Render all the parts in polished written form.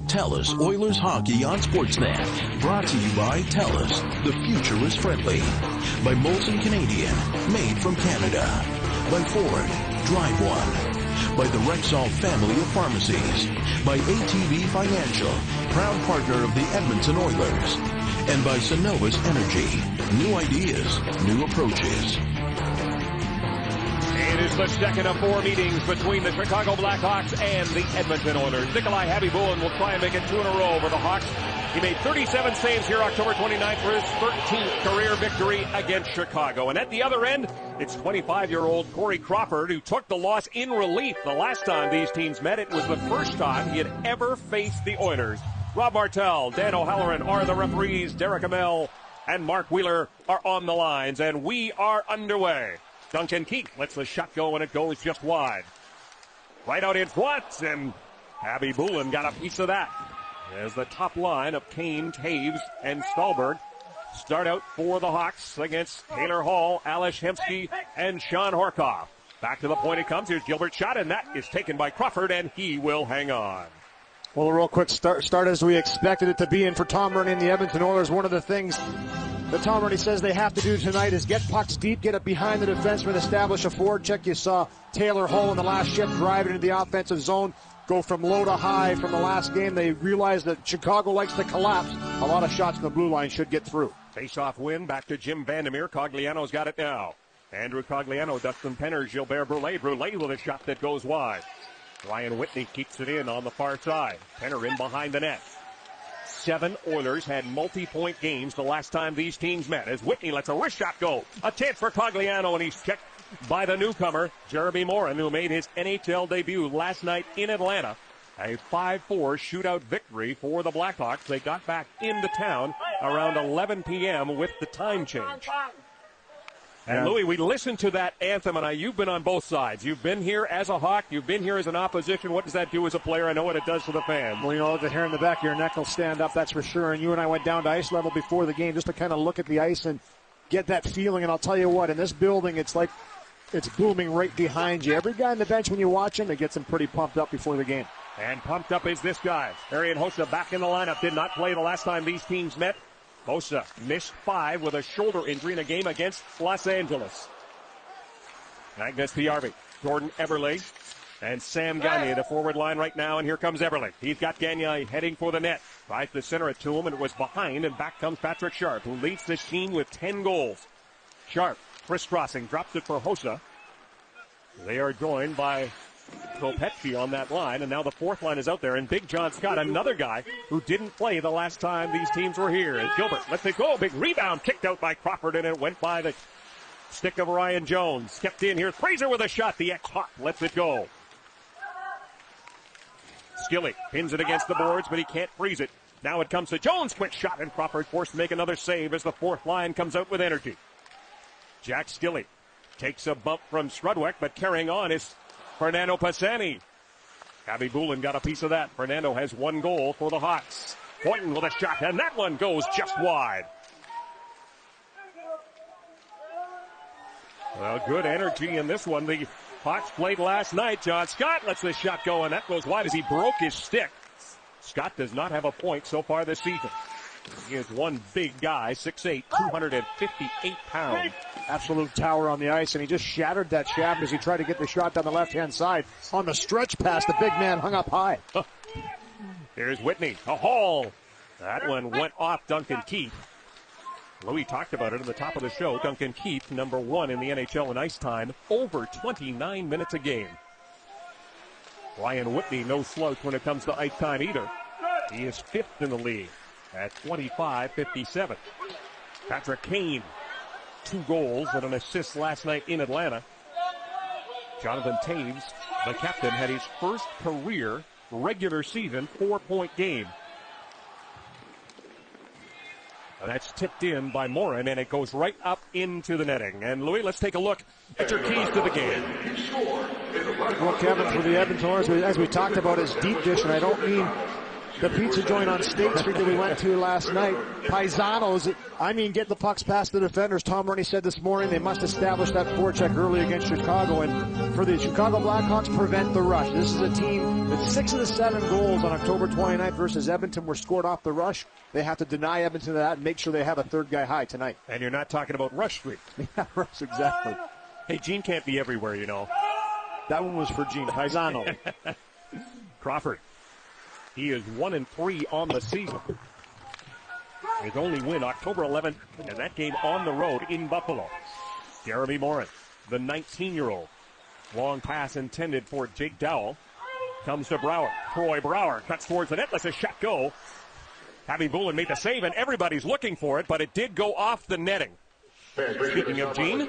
TELUS Oilers Hockey on Sportsnet. Brought to you by TELUS. The future is friendly. By Molson Canadian. Made from Canada. By Ford. Drive one. By the Rexall family of pharmacies. By ATV Financial. Proud partner of the Edmonton Oilers. And by Synovus Energy. New ideas. New approaches. It is the second of 4 meetings between the Chicago Blackhawks and the Edmonton Oilers. Nikolai Habibulin will try and make it 2 in a row over the Hawks. He made 37 saves here October 29th for his 13th career victory against Chicago. And at the other end, it's 25-year-old Corey Crawford, who took the loss in relief the last time these teams met. It was the first time he had ever faced the Oilers. Rob Martell, Dan O'Halloran are the referees. Derek Amell and Mark Wheeler are on the lines, and we are underway. Duncan Keith lets the shot go, and it goes just wide. Right out in front, and Habibulin got a piece of that. As the top line of Kane, Taves, and Stallberg start out for the Hawks against Taylor Hall, Ales Hemsky, and Sean Horkoff. Back to the point it comes. Here's Gilbert's shot, and that is taken by Crawford, and he will hang on. Well, a real quick start as we expected it to be. And for Tom Rooney and the Edmonton Oilers, one of the things that Tom Rooney says they have to do tonight is get pucks deep, get it behind the defenseman, establish a forward check. You saw Taylor Hall in the last shift drive into the offensive zone, go from low to high from the last game. They realized that Chicago likes to collapse. A lot of shots in the blue line should get through. Face-off win, back to Jim Vandermeer. Cogliano's got it now. Andrew Cogliano, Dustin Penner, Gilbert Brulé. Brulé with a shot that goes wide. Ryan Whitney keeps it in on the far side. Penner in behind the net. 7 Oilers had multi-point games the last time these teams met, as Whitney lets a wrist shot go. A chance for Cogliano, and he's checked by the newcomer, Jeremy Morin, who made his NHL debut last night in Atlanta. A 5-4 shootout victory for the Blackhawks. They got back into town around 11 p.m. with the time change. And Louis, we listened to that anthem, and you've been on both sides. You've been here as a Hawk. You've been here as an opposition. What does that do as a player? I know what it does to the fans. Well, you know, the hair in the back of your neck will stand up, that's for sure. And you and I went down to ice level before the game just to kind of look at the ice and get that feeling. And I'll tell you what, in this building, it's like it's booming right behind you. Every guy on the bench, when you watch him, it gets him pretty pumped up before the game. And pumped up is this guy. Arian Hossa back in the lineup. Did not play the last time these teams met. Hossa missed 5 with a shoulder injury in a game against Los Angeles. Magnus Piarvi, Jordan Eberle, and Sam Gagner, the forward line right now, and here comes Eberle. He's got Gagner heading for the net. Tries to center it to him, and it was behind, and back comes Patrick Sharp, who leads this team with 10 goals. Sharp, crisscrossing, drops it for Hossa. They are joined by Kopecki on that line, and now the fourth line is out there, and Big John Scott, another guy who didn't play the last time these teams were here. And Gilbert lets it go. Big rebound kicked out by Crawford, and it went by the stick of Ryan Jones. Kept in here. Fraser with a shot. The ex-Hawk lets it go. Skilly pins it against the boards, but he can't freeze it. Now it comes to Jones. Quick shot, and Crawford forced to make another save as the fourth line comes out with energy. Jack Skilly takes a bump from Strudwick, but carrying on is Fernando Pisani. Habibulin got a piece of that. Fernando has 1 goal for the Hawks. Boynton with a shot, and that one goes just wide. Well, good energy in this one. The Hawks played last night. John Scott lets the shot go, and that goes wide as he broke his stick. Scott does not have a point so far this season. He is one big guy, 6'8", 258 pounds. Absolute tower on the ice, and he just shattered that shaft as he tried to get the shot down the left-hand side. On the stretch pass, the big man hung up high. Here's Whitney, a haul. That one went off Duncan Keith. Louis talked about it at the top of the show. Duncan Keith, number 1 in the NHL in ice time, over 29 minutes a game. Ryan Whitney, no slouch when it comes to ice time either. He is 5th in the league at 25-57. Patrick Kane, 2 goals and an assist last night in Atlanta. Jonathan Taves, the captain, had his first career regular season 4-point game. And that's tipped in by Morin, and it goes right up into the netting. And Louis, let's take a look at your keys to the game. Well, Kevin, for the Edmonton Oilers, as we talked about, is deep dish, and I don't mean the pizza joint on State Street that we went to last night. Paisanos, get the pucks past the defenders. Tom Rooney said this morning they must establish that forecheck early against Chicago, and for the Chicago Blackhawks, prevent the rush. This is a team that 6 of the 7 goals on October 29th versus Edmonton were scored off the rush. They have to deny Edmonton that and make sure they have a third guy high tonight. And you're not talking about rush streak. Yeah, rush, exactly. Hey, Gene can't be everywhere, you know. That one was for Gene Paisano. Crawford. He is 1-3 on the season. His only win October 11th, and that game on the road in Buffalo. Jeremy Morin, the 19-year-old. Long pass intended for Jake Dowell. Comes to Brouwer. Troy Brouwer cuts towards the net. Lets a shot go. Javi Bullen made the save, and everybody's looking for it, but it did go off the netting. Speaking of Gene. They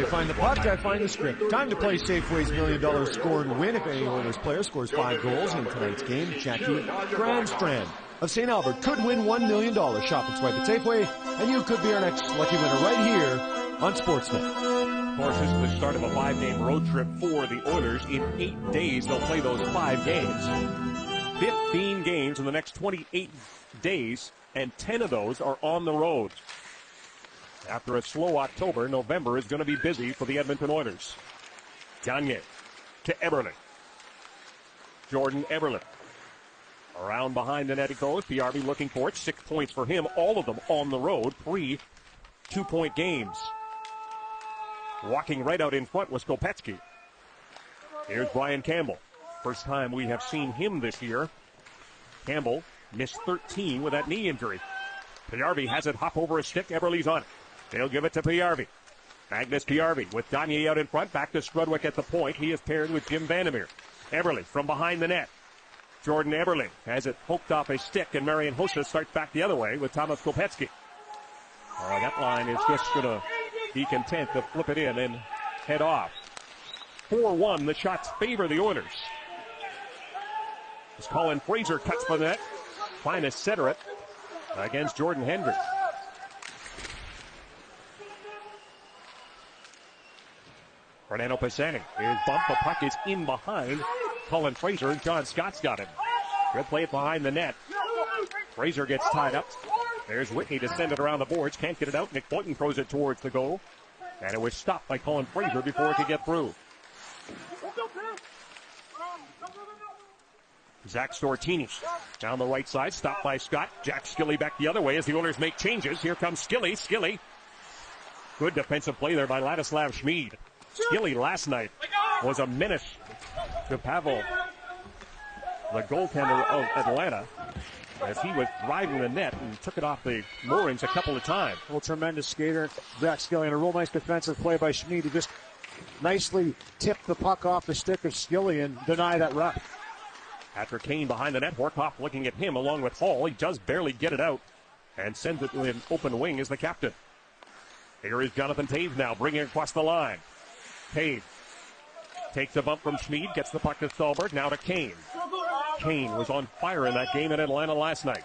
find the puck, I find the script. Time to play Safeway's $1 million score and win. If any Oilers player scores 5 goals in tonight's game, Jackie Grandstrand of St. Albert could win $1 million. Shop and swipe at Safeway, and you could be our next lucky winner right here on Sportsnet. Of course, this is the start of a 5-game road trip for the Oilers. In 8 days, they'll play those 5 games. 15 games in the next 28 days, and 10 of those are on the road. After a slow October, November is going to be busy for the Edmonton Oilers. Gagne to Eberle. Jordan Eberle. Around behind the net it goes. PRB looking for it. 6 points for him. All of them on the road. 3 2-point games. Walking right out in front was Kopetsky. Here's Brian Campbell. First time we have seen him this year. Campbell missed 13 with that knee injury. PRB has it hop over a stick. Eberle's on it. They'll give it to PRB. Magnus PRB with Gagne out in front. Back to Strudwick at the point. He is paired with Jim Vandermeer. Eberle from behind the net. Jordan Eberle has it poked off a stick, and Marian Hossa starts back the other way with Thomas Kopetsky. That line is just going to be content to flip it in and head off. 4-1, the shots favor the Oilers. As Colin Fraser cuts for the net, trying to center it against Jordan Hendry. Fernando Pisani is bumped. The puck is in behind Colin Fraser. John Scott's got him. Good play it behind the net. Fraser gets tied up. There's Whitney to send it around the boards. Can't get it out. Nick Boynton throws it towards the goal. And it was stopped by Colin Fraser before it could get through. Zach Stortini down the right side. Stopped by Scott. Jack Skilly back the other way as the Oilers make changes. Here comes Skilly. Skilly. Good defensive play there by Ladislav Schmid. Skilly last night was a menace to Pavel, the goaltender of Atlanta, as he was driving the net and took it off the moorings a couple of times. Well, tremendous skater, Zach Skilly, and a real nice defensive play by Schmid to just nicely tip the puck off the stick of Skilly and deny that run. Patrick Kane behind the net. Horkoff looking at him along with Hall. He does barely get it out and sends it to an open wing as the captain. Here is Jonathan Toews now bringing it across the line. Toews takes a bump from Schmid, gets the puck to Stolberg, now to Kane. Kane was on fire in that game in Atlanta last night.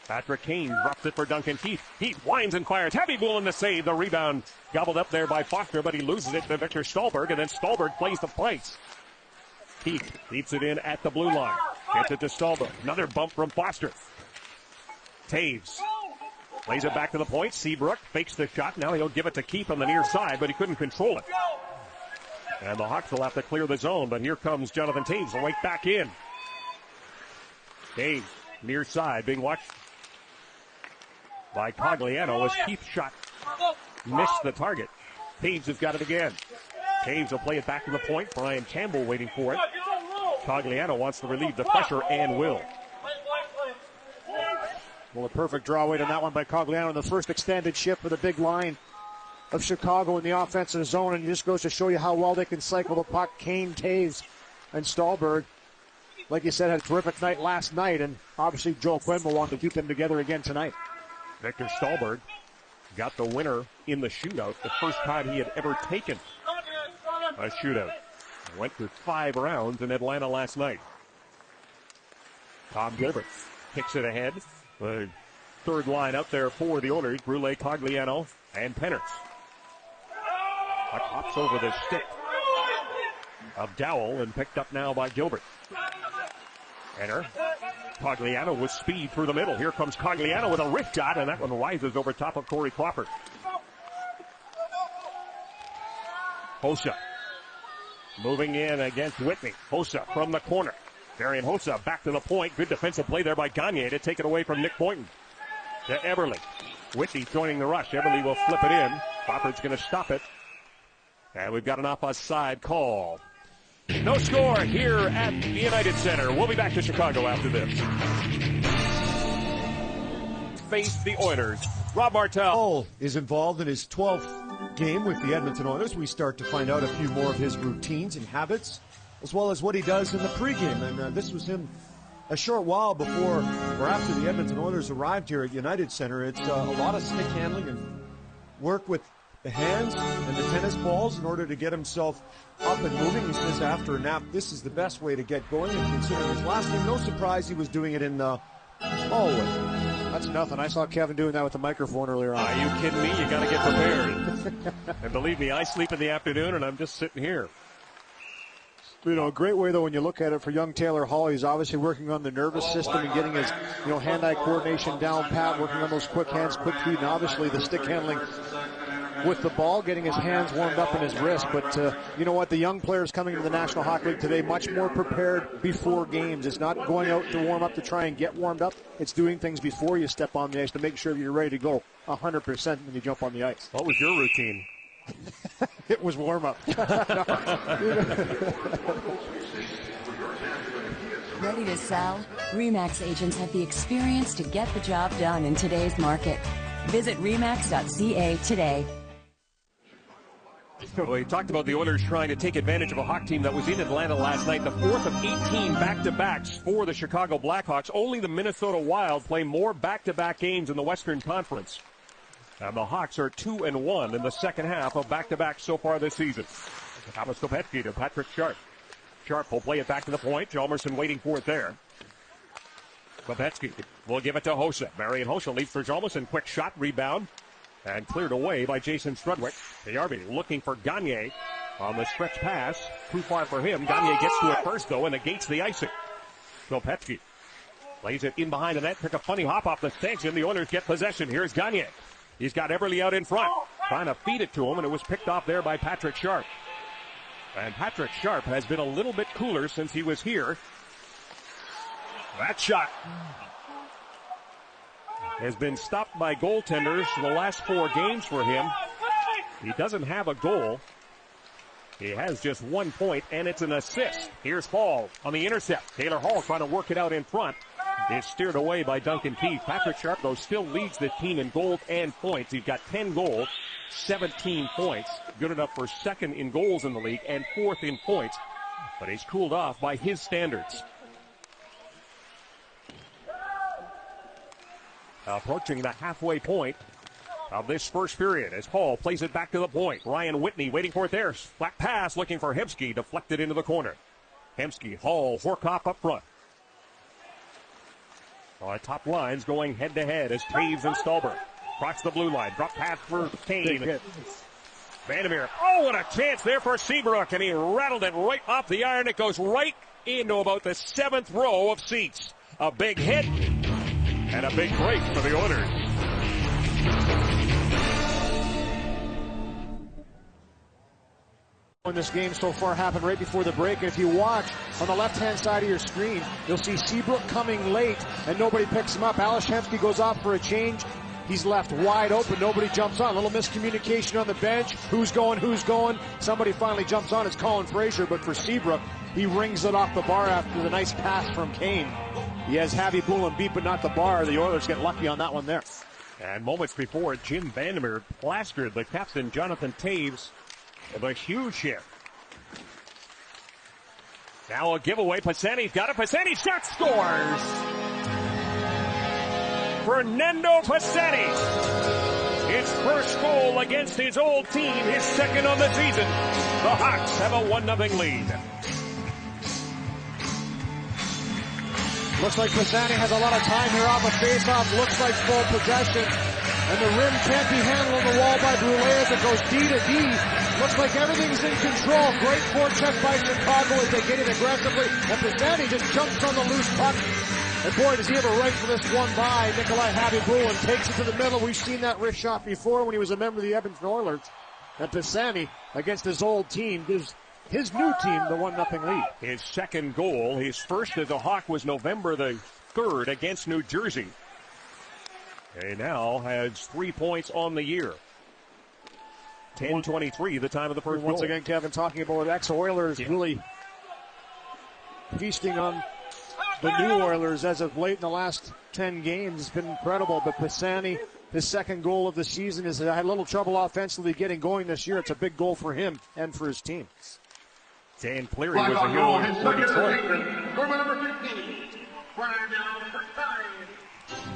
Patrick Kane drops it for Duncan Keith. Keith winds and fires. Happy Bullen the save. The rebound gobbled up there by Foster, but he loses it to Victor Stolberg, and then Stolberg plays the place. Keith keeps it in at the blue line. Gets it to Stolberg. Another bump from Foster. Toews plays it back to the point. Seabrook fakes the shot. Now he'll give it to Keith on the near side, but he couldn't control it. And the Hawks will have to clear the zone, but here comes Jonathan Toews right back in. Toews, near side, being watched by Cogliano as Keith's shot missed the target. Toews has got it again. Toews will play it back to the point. Brian Campbell waiting for it. Cogliano wants to relieve the pressure and will. Well, a perfect draw weight on that one by Cogliano. The first extended shift for the big line of Chicago in the offensive zone, and it just goes to show you how well they can cycle the puck. Kane, Toews, and Stolberg, like you said, had a terrific night last night, and obviously Joel Quinn will want to keep them together again tonight. Victor Stolberg got the winner in the shootout, the first time he had ever taken a shootout. Went through 5 rounds in Atlanta last night. Tom Gilbert kicks it ahead. The third line up there for the Oilers, Brule, Cogliano, and Penner. Puck hops over the stick of Dowell and picked up now by Gilbert. Enter. Cogliano with speed through the middle. Here comes Cogliano with a wrist shot, and that one rises over top of Corey Crawford. Hossa moving in against Whitney. Hossa from the corner. Darian Hossa back to the point. Good defensive play there by Gagne to take it away from Nick Boynton. To Eberle. Whitney joining the rush. Eberle will flip it in. Crawford's going to stop it. And we've got an offside call. No score here at the United Center. We'll be back to Chicago after this. Face the Oilers. Rob Martel. Paul is involved in his 12th game with the Edmonton Oilers. We start to find out a few more of his routines and habits, as well as what he does in the pregame. And this was him a short while before or after the Edmonton Oilers arrived here at United Center. It's a lot of stick handling and work with the hands and the tennis balls in order to get himself up and moving. He says after a nap, this is the best way to get going. And considering his last name, no surprise he was doing it in the hallway. That's nothing. I saw Kevin doing that with the microphone earlier on. Are you kidding me? You got to get prepared. And believe me, I sleep in the afternoon, and I'm just sitting here. You know, a great way, though, when you look at it for young Taylor Hall. He's obviously working on the nervous system and getting his, hand-eye coordination down pat, working on those quick hands, quick feet, and obviously the stick handling with the ball, getting his hands warmed up in his wrist. But you know what? The young players coming into the National Hockey League today, much more prepared before games. It's not going out to warm up to try and get warmed up. It's doing things before you step on the ice to make sure you're ready to go 100% when you jump on the ice. What was your routine? It was warm up. Ready to sell? RE/MAX agents have the experience to get the job done in today's market. Visit remax.ca today. We talked about the Oilers trying to take advantage of a Hawk team that was in Atlanta last night. The fourth of 18 back-to-backs for the Chicago Blackhawks. Only the Minnesota Wild play more back-to-back games in the Western Conference. And the Hawks are 2-1 in the second half of back-to-back so far this season. Thomas Kopetsky to Patrick Sharp. Sharp will play it back to the point. Hjalmarsson waiting for it there. Kopetsky will give it to Hossa. Marian Hossa leads for Hjalmarsson. Quick shot, rebound, and cleared away by Jason Strudwick. Jarvi looking for Gagne on the stretch pass. Too far for him. Gagne gets to it first, though, and negates the icing. Kopetsky lays it in behind the net. Took a funny hop off the stanchion. The Oilers get possession. Here's Gagne. He's got Eberle out in front, trying to feed it to him, and it was picked off there by Patrick Sharp. And Patrick Sharp has been a little bit cooler since he was here. That shot has been stopped by goaltenders the last 4 games for him. He doesn't have a goal. He has just 1 point, and it's an assist. Here's Paul on the intercept. Taylor Hall trying to work it out in front. It's steered away by Duncan Keith. Patrick Sharp, though, still leads the team in goals and points. He's got 10 goals, 17 points. Good enough for second in goals in the league and 4th in points. But he's cooled off by his standards. Approaching the halfway point of this first period as Hall plays it back to the point. Ryan Whitney waiting for it there. Flat pass looking for Hemsky, deflected into the corner. Hemsky, Hall, Horkoff up front. Top lines going head-to-head as Taves and Stallberg cross the blue line. Drop pass for Kane. Vandermeer. Oh, what a chance there for Seabrook, and he rattled it right off the iron. It goes right into about the 7th row of seats. A big hit and a big break for the Oilers. In this game so far happened right before the break. And if you watch on the left-hand side of your screen, you'll see Seabrook coming late and nobody picks him up. Ales Hemsky goes off for a change. He's left wide open. Nobody jumps on. A little miscommunication on the bench. Who's going? Somebody finally jumps on. It's Colin Fraser, but for Seabrook, he rings it off the bar after the nice pass from Kane. He has Javi Bullen beat, but not the bar. The Oilers get lucky on that one there. And moments before, Jim Vandermeer plastered the captain, Jonathan Taves, with a huge hit. Now a giveaway. Pisani's got it. Pisani shot, scores! Fernando Pisani. His first goal against his old team, his second on the season. The Hawks have a 1-0 lead. Looks like Pisani has a lot of time here off a face-off. Looks like full possession. And the rim can't be handled on the wall by Brule as it goes D to D. Looks like everything's in control. Great forecheck by Chicago as they get it aggressively. And Pisani just jumps on the loose puck. And boy, does he have a right for this one by Nikolai Habibulin. Takes it to the middle. We've seen that wrist shot before when he was a member of the Edmonton Oilers. And Pisani, against his old team, gives his new team the 1-0 lead. His second goal, his first as a Hawk, was November the 3rd against New Jersey. He now has 3 points on the year. 10:23, the time of the first goal. Once again, Kevin, talking about ex-Oilers really feasting on the new Oilers as of late in the last 10 games. It's been incredible, but Pisani, his second goal of the season, has had a little trouble offensively getting going this year. It's a big goal for him and for his team. Dan Cleary was a hero for Detroit.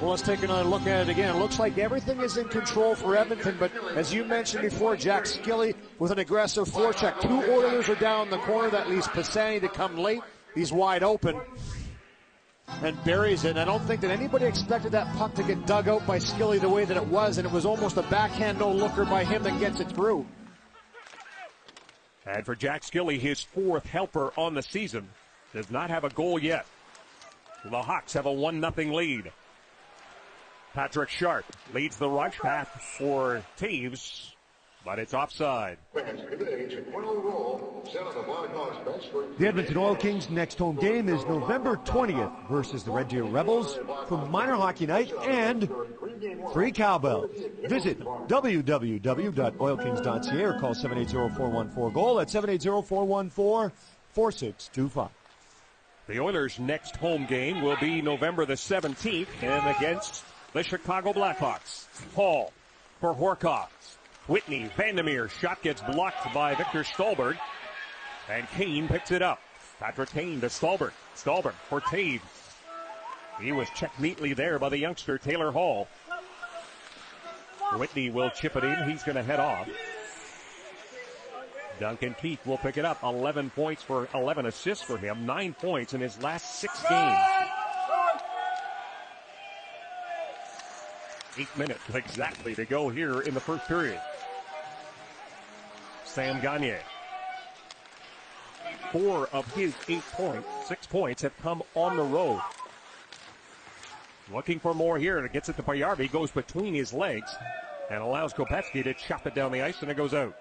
Well, let's take another look at it again. It looks like everything is in control for Edmonton, but as you mentioned before, Jack Skilly with an aggressive forecheck. 2 Oilers are down in the corner. That leaves Pisani to come late. He's wide open and buries it. And I don't think that anybody expected that puck to get dug out by Skilly the way that it was, and it was almost a backhand no-looker by him that gets it through. And for Jack Skilly, his 4th helper on the season, does not have a goal yet. The Hawks have a 1-0 lead. Patrick Sharp leads the rush pass for Taves, but it's offside. The Edmonton Oil Kings' next home game is November 20th versus the Red Deer Rebels for minor hockey night and free cowbells. Visit www.oilkings.ca or call 780-414-GOAL at 780-414-4625. The Oilers' next home game will be November the 17th and against the Chicago Blackhawks. Hall for Horkoff. Whitney, Vandermeer, shot gets blocked by Victor Stolberg. And Kane picks it up. Patrick Kane to Stolberg. Stolberg for Taves. He was checked neatly there by the youngster Taylor Hall. Whitney will chip it in. He's going to head off. Duncan Keith will pick it up. 11 points for 11 assists for him. 9 points in his last 6 games. 8 minutes exactly to go here in the first period. Sam Gagner. 4 of his 6 points have come on the road. Looking for more here. It gets it to Payarvi. Goes between his legs and allows Kopetsky to chop it down the ice, and it goes out.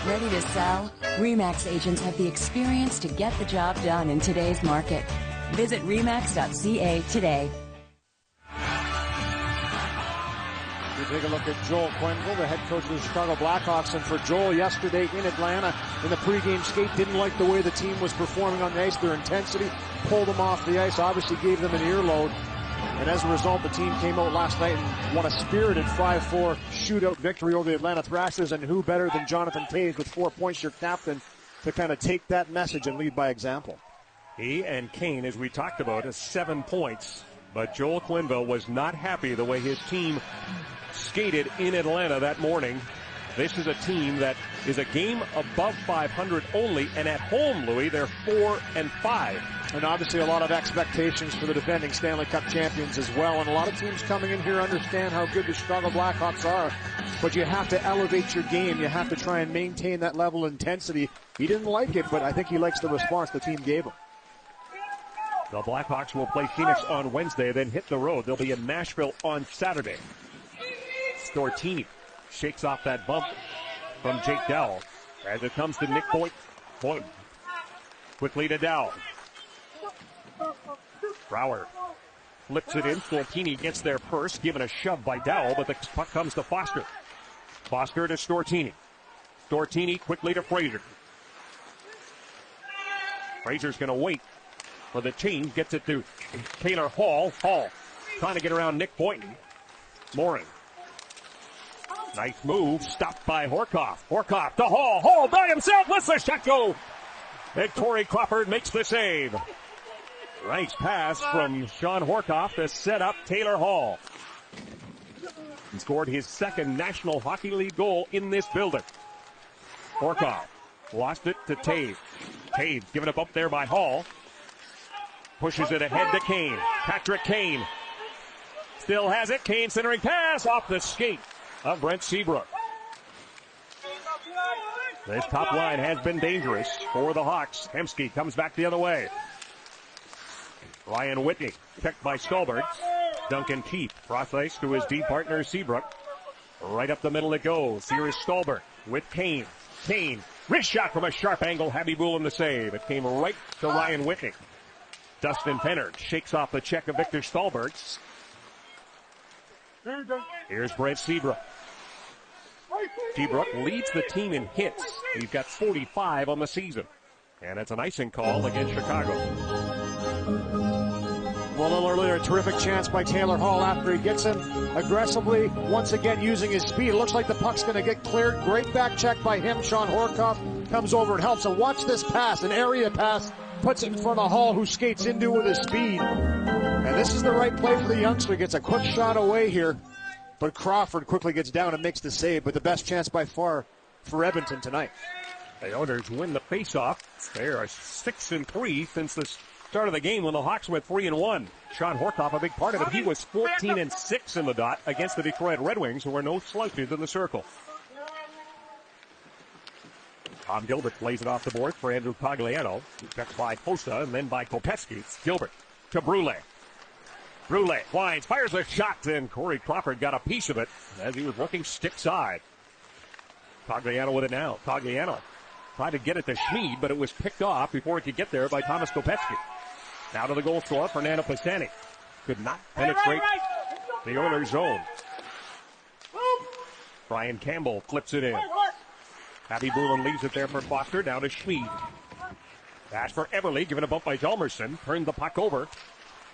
Ready to sell? RE/MAX agents have the experience to get the job done in today's market. Visit RE/MAX.ca today. We take a look at Joel Quenneville, the head coach of the Chicago Blackhawks. And for Joel, yesterday in Atlanta, in the pregame skate, didn't like the way the team was performing on the ice. Their intensity pulled them off the ice, obviously gave them an earload. And as a result, the team came out last night and won a spirited 5-4 shootout victory over the Atlanta Thrashers. And who better than Jonathan Toews with 4 points, your captain, to kind of take that message and lead by example. He and Kane, as we talked about, has 7 points. But Joel Quenneville was not happy the way his team skated in Atlanta that morning. This is a team that is a game above 500 only, and at home, Louis, they're 4-5. And obviously a lot of expectations for the defending Stanley Cup champions as well. And a lot of teams coming in here understand how good the Chicago Blackhawks are. But you have to elevate your game. You have to try and maintain that level of intensity. He didn't like it, but I think he likes the response the team gave him. The Blackhawks will play Phoenix on Wednesday, then hit the road. They'll be in Nashville on Saturday. Stortini shakes off that bump from Jake Dowell as it comes to Nick Boynton. Quickly to Dowell. Brouwer flips it in. Stortini gets there first, given a shove by Dowell, but the puck comes to Foster. Foster to Stortini. Stortini quickly to Fraser. Fraser's going to wait for the change. Gets it to Taylor Hall. Hall trying to get around Nick Boynton. Morin. Nice move. Stopped by Horkoff. Horkoff to Hall. Hall by himself. Let's the shot go. And Corey Crawford makes the save. Nice pass from Sean Horkoff to set up Taylor Hall. He scored his second National Hockey League goal in this building. Horkoff lost it to Taves. Taves given up there by Hall. Pushes it ahead to Kane. Patrick Kane still has it. Kane centering pass off the skate of Brent Seabrook. This top line has been dangerous for the Hawks. Hemsky comes back the other way. Ryan Whitney, checked by Stolberg. Duncan Keith, cross-ice to his D partner Seabrook. Right up the middle it goes. Here is Stolberg with Kane. Kane, wrist shot from a sharp angle. Habibulin the save. It came right to Ryan Whitney. Dustin Pennard shakes off the check of Victor Stolberg. Here's Brent Seabrook. Seabrook leads the team in hits. He's got 45 on the season. And it's an icing call against Chicago. Well, a little earlier, a terrific chance by Taylor Hall after he gets him aggressively, once again using his speed. It looks like the puck's going to get cleared. Great back check by him. Sean Horkoff comes over and helps. So watch this pass, an area pass, puts it in front of Hall, who skates into it with his speed. And this is the right play for the youngster. Gets a quick shot away here, but Crawford quickly gets down and makes the save. But the best chance by far for Edmonton tonight. The Oilers win the faceoff. They are 6-3 since the start of the game when the Hawks went 3-1. Sean Horkoff, a big part of it. He was 14-6 in the dot against the Detroit Red Wings, who are no slouches in the circle. Tom Gilbert plays it off the board for Andrew Cogliano. Checked by Posta and then by Kopecky. Gilbert to Brule. Brule winds, fires a shot, and Corey Crawford got a piece of it as he was looking stick side. Cogliano with it now. Cogliano tried to get it to Schmid, but it was picked off before it could get there by Thomas Kopecky. Now to the goal scorer, Fernando Pisani. Could not penetrate the Oilers' zone. Brian Campbell flips it in. Habibulin leaves it there for Foster. Down to Schmid. Pass for Everly, given a bump by Hjalmarsson. Turned the puck over.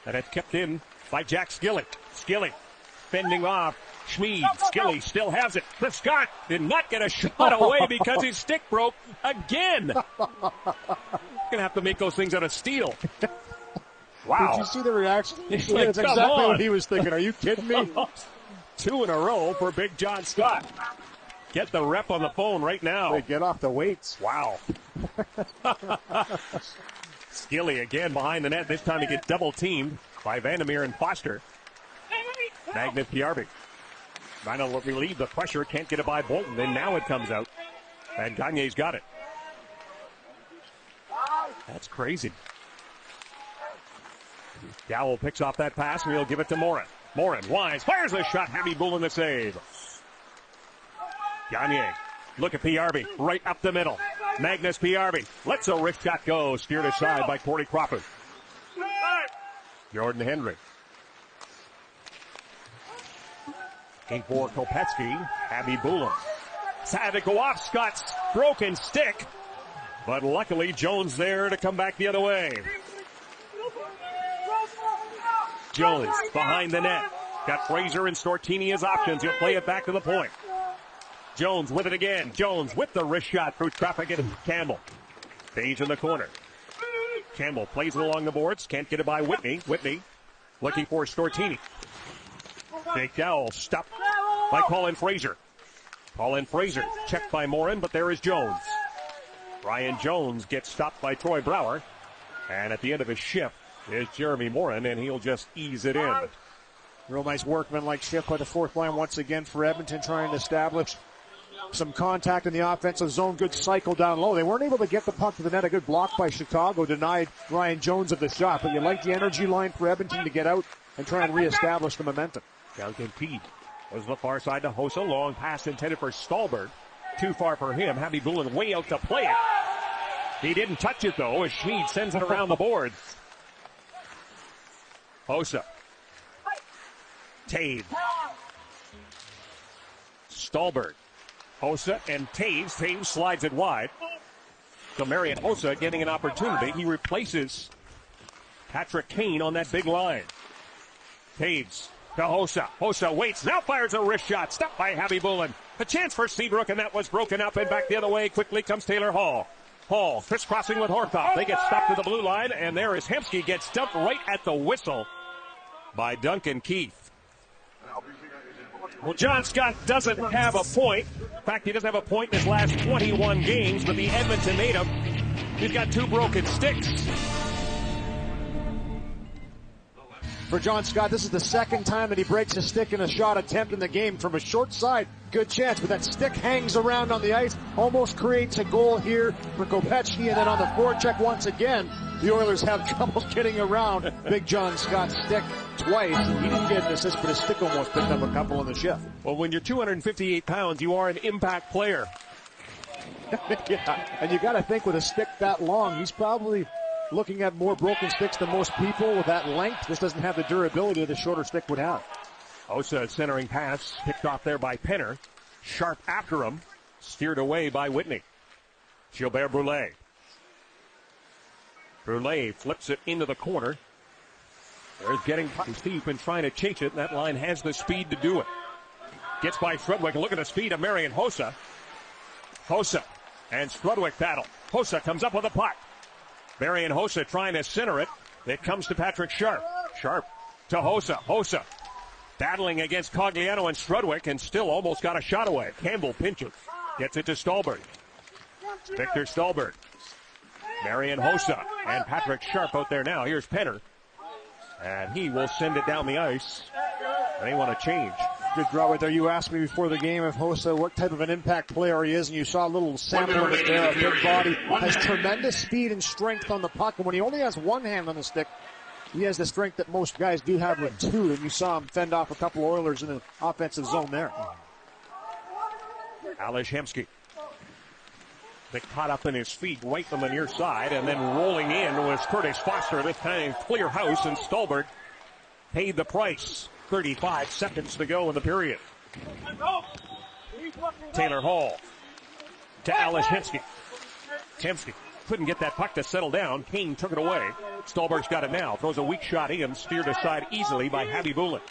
And it's kept in by Jack Skilly. Skilly fending off Schmid. Skilly still has it. Chris Scott did not get a shot away because his stick broke again. Gonna have to make those things out of steel. Wow. Did you see the reaction? It's That's exactly what he was thinking. Are you kidding me? 2 in a row for Big John Scott. Get the rep on the phone right now. They get off the weights. Wow. Skilly again behind the net. This time he gets double teamed by Vandermeer and Foster. Magnus Piarvi trying to relieve the pressure. Can't get it by Bolton. Then now it comes out. And Gagne's got it. That's crazy. Dowell picks off that pass and he'll give it to Morin. Morin winds, fires a shot. Habibulin the save. Gagne. Look at Piarvi. Right up the middle. Magnus Piarvi lets a wrist shot go. Steered aside by Corey Crawford. Jordan Henry. King for Kopecky. Habibulin. Had to go off Scott's broken stick. But luckily Jones there to come back the other way. Jones behind the net. Got Fraser and Stortini as options. He'll play it back to the point. Jones with it again. Jones with the wrist shot through traffic and Campbell. Page in the corner. Campbell plays it along the boards. Can't get it by Whitney. Whitney looking for Stortini. Big Dowell stopped by Colin Fraser. Colin Fraser checked by Morin, but there is Jones. Ryan Jones gets stopped by Troy Brouwer. And at the end of his shift is Jeremy Morin, and he'll just ease it in. Real nice workman-like shift by the fourth line once again for Edmonton, trying to establish some contact in the offensive zone. Good cycle down low. They weren't able to get the puck to the net. A good block by Chicago denied Ryan Jones of the shot. But you like the energy line for Edmonton to get out and try and reestablish the momentum. Duncan Keith was the far side to Hossa. Long pass intended for Stolberg. Too far for him. Habibulin way out to play it. He didn't touch it though as Schmid sends it around the boards. Hossa. Taves. Stolberg. Hossa and Taves. Taves slides it wide. So Marian Hossa getting an opportunity. He replaces Patrick Kane on that big line. Taves to Hossa. Hossa waits. Now fires a wrist shot. Stopped by Habibulin. A chance for Seabrook, and that was broken up. And back the other way quickly comes Taylor Hall. Hall crisscrossing with Horkoff. They get stopped to the blue line, and there is Hemsky. Gets dumped right at the whistle by Duncan Keith. Well, John Scott doesn't have a point. In fact, he doesn't have a point in his last 21 games, but the Edmonton native, he's got 2 broken sticks. for John Scott. This is the second time that he breaks a stick in a shot attempt in the game from a short side. Good chance, but that stick hangs around on the ice, almost creates a goal here for Kopechny, and then on the forecheck once again, the Oilers have trouble getting around Big John Scott's stick twice. He didn't get an assist, but his stick almost picked up a couple in the shift. Well, when you're 258 pounds, you are an impact player. Yeah, and you got to think with a stick that long, he's probably looking at more broken sticks than most people with that length. This doesn't have the durability that a shorter stick would have. Hossa centering pass, picked off there by Penner. Sharp after him, steered away by Whitney. Gilbert Brulé. Brulé flips it into the corner. There's getting deep and trying to chase it. That line has the speed to do it. Gets by Strudwick. Look at the speed of Marian Hossa. Hossa and Strudwick battle. Hossa comes up with a puck. Marian Hossa trying to center it. It comes to Patrick Sharp. Sharp to Hossa. Hossa battling against Cogliano and Strudwick and still almost got a shot away. Campbell pinches. Gets it to Stallberg. Victor Stallberg. Marian Hossa and Patrick Sharp out there now. Here's Penner. And he will send it down the ice. They want to change. Good draw right there. You asked me before the game of Hossa what type of an impact player he is, and you saw a little sample of it there. A big body, has tremendous speed and strength on the puck, and when he only has one hand on the stick, he has the strength that most guys do have with two, and you saw him fend off a couple Oilers in the offensive zone there. Ales Hemsky. They caught up in his feet right from the near side, and then rolling in was Curtis Foster. This time clear house, and Stallberg paid the price. 35 seconds to go in the period. Taylor Hall to Ales Hemsky. Hemsky couldn't get that puck to settle down. Kane took it away. Stallberg's got it now. Throws a weak shot in, steered aside easily by Habby Bulin.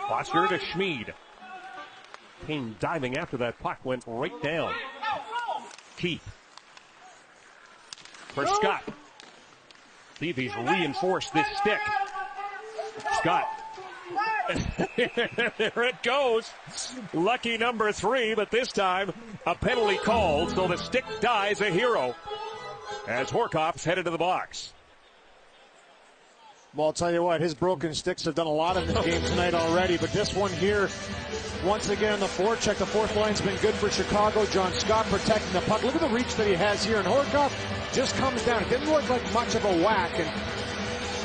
Foster to Schmid. Kane diving after that puck went right down. Keith for Scott. See if he's reinforced this stick. Scott. There it goes. Lucky number 3, but this time a penalty called, so the stick dies a hero as Horkoff's headed to the box. Well, I'll tell you what, his broken sticks have done a lot in this game tonight already, but this one here, once again on the forecheck, the fourth line's been good for Chicago. John Scott protecting the puck. Look at the reach that he has here, and Horkoff just comes down. It didn't look like much of a whack, and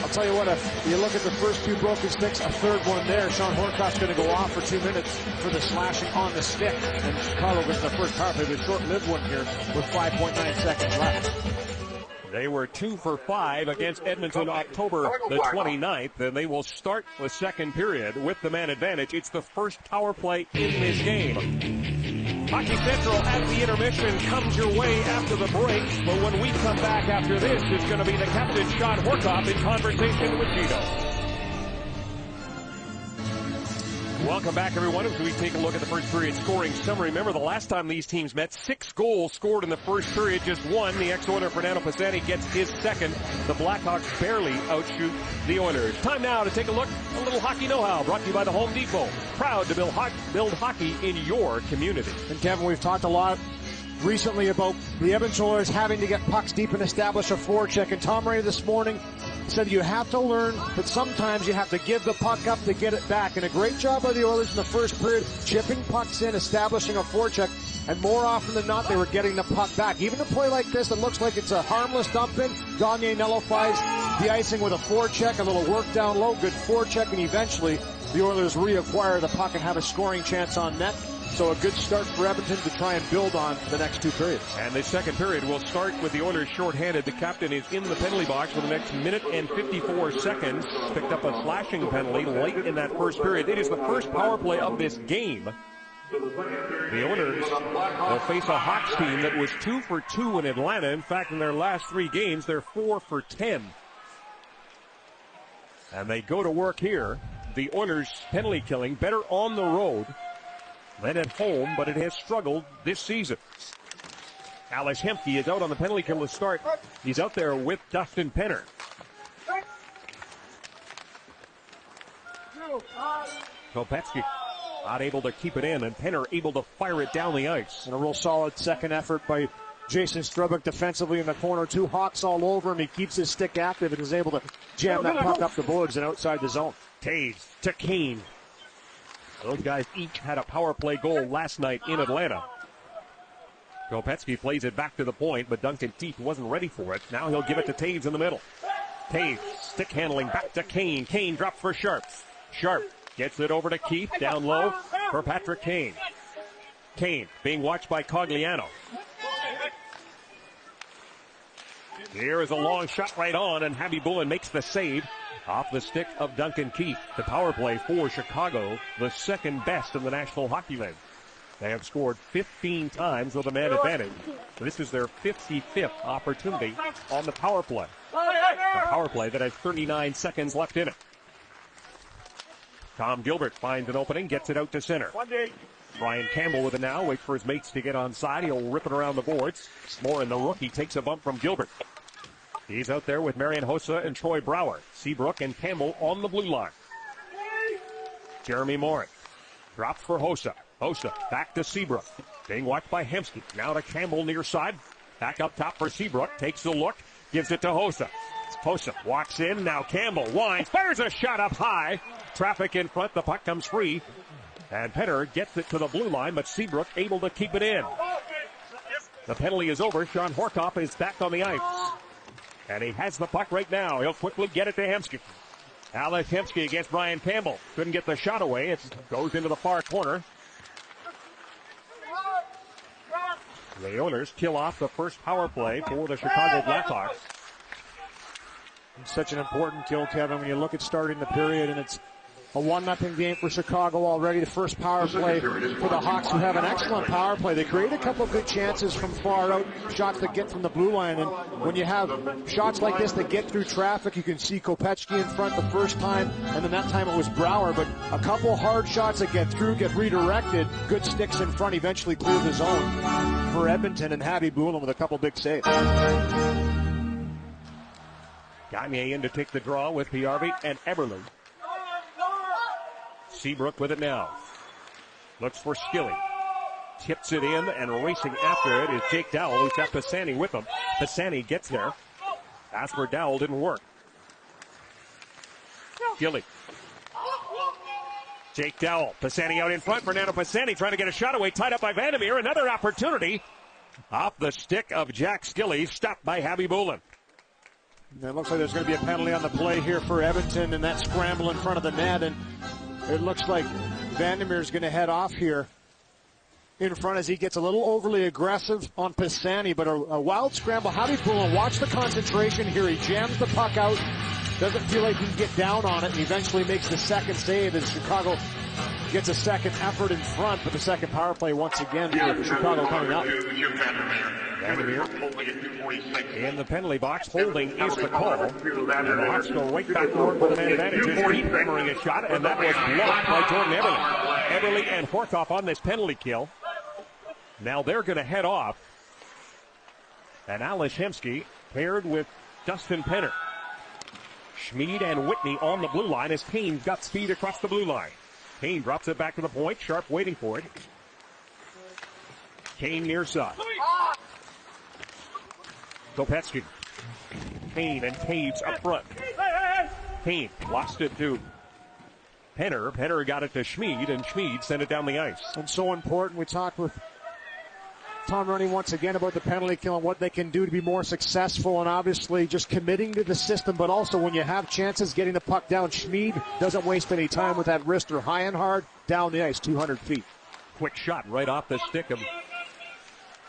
I'll tell you what, if you look at the first two broken sticks, a third one there, Sean Horkoff's going to go off for 2 minutes for the slashing on the stick. And Chicago gets the first power play, the short-lived one here with 5.9 seconds left. They were 2 for 5 against Edmonton October the 29th, and they will start the second period with the man advantage. It's the first power play in this game. Hockey Central at the intermission comes your way after the break, but when we come back after this, it's going to be the captain, Sean Horkoff, in conversation with Gino. Welcome back, everyone, as we take a look at the first period scoring summary. Remember, the last time these teams met, 6 goals scored in the first period, just 1. The ex-Oiler Fernando Pisani gets his second. The Blackhawks barely outshoot the Oilers. Time now to take a look at a little hockey know-how, brought to you by the Home Depot. Proud to build hockey in your community. And Kevin, we've talked a lot recently about the Edmonton Oilers having to get pucks deep and establish a forecheck. And Tom Ray this morning said you have to learn that sometimes you have to give the puck up to get it back. And a great job by the Oilers in the first period, chipping pucks in, establishing a forecheck. And more often than not, they were getting the puck back. Even a play like this that looks like it's a harmless dump in, Gagne nullifies the icing with a forecheck, a little work down low, good forecheck, and eventually the Oilers reacquire the puck and have a scoring chance on net. So a good start for Edmonton to try and build on the next 2 periods. And the second period will start with the Oilers shorthanded. The captain is in the penalty box for the next minute and 54 seconds. Picked up a slashing penalty late in that first period. It is the first power play of this game. The Oilers will face a Hawks team that was 2 for 2 in Atlanta. In fact, in their last 3 games, they're 4 for 10. And they go to work here. The Oilers penalty killing better on the road than at home, but it has struggled this season. Ales Hemsky is out on the penalty kill to start. He's out there with Dustin Penner. Kopechny not able to keep it in, and Penner able to fire it down the ice. And a real solid second effort by Jason Strubik defensively in the corner. 2 Hawks all over him. He keeps his stick active and is able to jam that puck up the boards and outside the zone. Taves to Kane. Those guys each had a power play goal last night in Atlanta. Kopetsky plays it back to the point, but Duncan Keith wasn't ready for it. Now he'll give it to Taves in the middle. Taves, stick handling back to Kane. Kane drops for Sharp. Sharp gets it over to Keith, down low for Patrick Kane. Kane being watched by Cogliano. Here is a long shot right on, and Habibulin makes the save off the stick of Duncan Keith. The power play for Chicago, the second best in the National Hockey League. They have scored 15 times with a man advantage. This is their 55th opportunity on the power play. A power play that has 39 seconds left in it. Tom Gilbert finds an opening, gets it out to center. Brian Campbell with it now, waits for his mates to get on side. He'll rip it around the boards. Morin, the rookie, takes a bump from Gilbert. He's out there with Marian Hossa and Troy Brouwer. Seabrook and Campbell on the blue line. Jeremy Morin drops for Hossa. Hossa back to Seabrook. Being watched by Hemsky. Now to Campbell near side. Back up top for Seabrook. Takes a look. Gives it to Hossa. Hossa walks in. Now Campbell winds. Fires a shot up high. Traffic in front. The puck comes free. And Penner gets it to the blue line, but Seabrook able to keep it in. The penalty is over. Sean Horkoff is back on the ice. And he has the puck right now. He'll quickly get it to Hemsky. Alex Hemsky against Brian Campbell. Couldn't get the shot away. It goes into the far corner. The Oilers kill off the first power play for the Chicago Blackhawks. It's such an important kill, Kevin, when you look at starting the period, and it's a 1-0 game for Chicago already. The first power play for the Hawks, who have an excellent power play. They create a couple of good chances from far out, shots that get from the blue line. And when you have shots like this that get through traffic, you can see Kopetsky in front the first time, and then that time it was Brouwer. But a couple hard shots that get through, get redirected, good sticks in front, eventually clear the zone for Edmonton, and Habibulin with a couple big saves. Gagne in to take the draw with Piarvi and Eberle. Seabrook with it now. Looks for Skilly. Tips it in, and racing after it is Jake Dowell, who's got Pisani with him. Pisani gets there. Pass for Dowell didn't work. Skilly. Jake Dowell. Pisani out in front. Fernando Pisani trying to get a shot away. Tied up by Vandermeer. Another opportunity. Off the stick of Jack Skilly. Stopped by Habibulin. It looks like there's going to be a penalty on the play here for Edmonton, and that scramble in front of the net. And it looks like Vandermeer's going to head off here in front as he gets a little overly aggressive on Pisani, but a wild scramble. Habibulin, watch the concentration here. He jams the puck out. Doesn't feel like he can get down on it, and eventually makes the second save as Chicago gets a second effort in front, but the second power play once again for Chicago coming up. Vandermeer in the penalty box. Holding is the call. And the Hawks go right back forward with an advantage. Keith hammering a shot, and that was blocked by Jordan Eberle. Eberle and Horkoff on this penalty kill. Now they're going to head off. And Alex Hemsky paired with Dustin Penner. Schmid and Whitney on the blue line as Kane's got speed across the blue line. Kane drops it back to the point. Sharp waiting for it. Kane near side. Kopetsky. Kane and Taves up front. Kane lost it to Penner. Penner got it to Schmid, and Schmid sent it down the ice. And so important. We talked with Tom Rooney once again about the penalty kill and what they can do to be more successful, and obviously just committing to the system, but also when you have chances getting the puck down. Schmid doesn't waste any time with that wrister, high and hard down the ice, 200 feet. Quick shot right off the stick of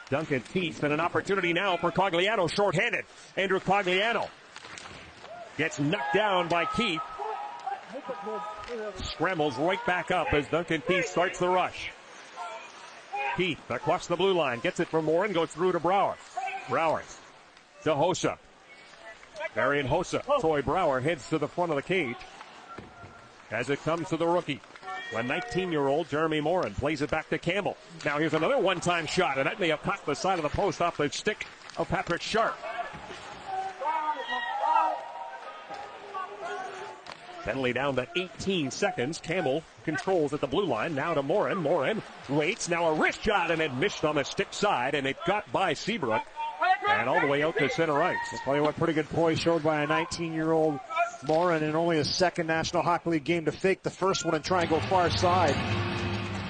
Duncan Keith, and an opportunity now for Cogliano, shorthanded. Andrew Cogliano gets knocked down by Keith. Scrambles right back up as Duncan Keith starts the rush. Keith across the blue line, gets it from Morin, goes through to Brouwer. Brouwer to Hossa. Marian Hossa. Troy Brouwer heads to the front of the cage as it comes to the rookie. A 19-year-old Jeremy Morin plays it back to Campbell. Now here's another one-time shot, and that may have caught the side of the post off the stick of Patrick Sharp. Penalty down to 18 seconds. Campbell controls at the blue line. Now to Morin. Morin waits. Now a wrist shot, and it missed on the stick side, and it got by Seabrook. And all the way out to center ice. I'll tell you what, pretty good poise showed by a 19-year-old Morin in only his second National Hockey League game to fake the first one and try and go far side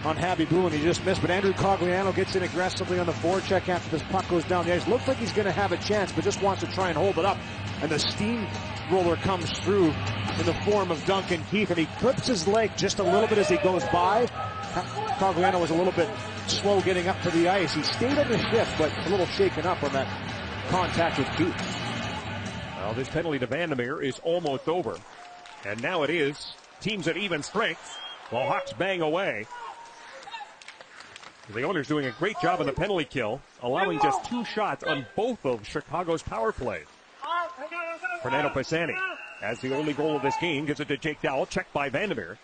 on Habby Blue, and he just missed. But Andrew Cogliano gets in aggressively on the forecheck after this puck goes down the ice. Looks like he's going to have a chance, but just wants to try and hold it up. And the steamroller comes through in the form of Duncan Keith, and he clips his leg just a little bit as he goes by. Cogliano was a little bit slow getting up to the ice. He stayed on the shift, but a little shaken up on that contact with Keith. Well, this penalty to Vandermeer is almost over. And now it is teams at even strength. The Hawks bang away. The Oilers doing a great job in the penalty kill, allowing just 2 shots on both of Chicago's power plays. Fernando Pisani has the only goal of this game, gives it to Jake Dowell, checked by Vandermeer.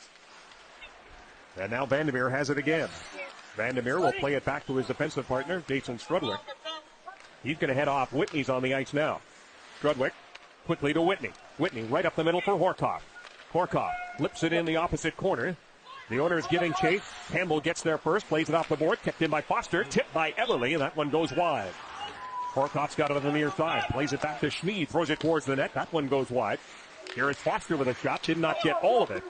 And now Vandermeer has it again. Vandermeer will play it back to his defensive partner, Jason Strudwick. He's going to head off. Whitney's on the ice now. Strudwick quickly to Whitney. Whitney right up the middle for Horkoff. Horkoff flips it in the opposite corner. The Oilers giving chase. Campbell gets there first, plays it off the board, kept in by Foster, tipped by Everly, and that one goes wide. Horkoff's got it on the near side, plays it back to Schmid, throws it towards the net. That one goes wide. Here is Foster with a shot, did not get all of it.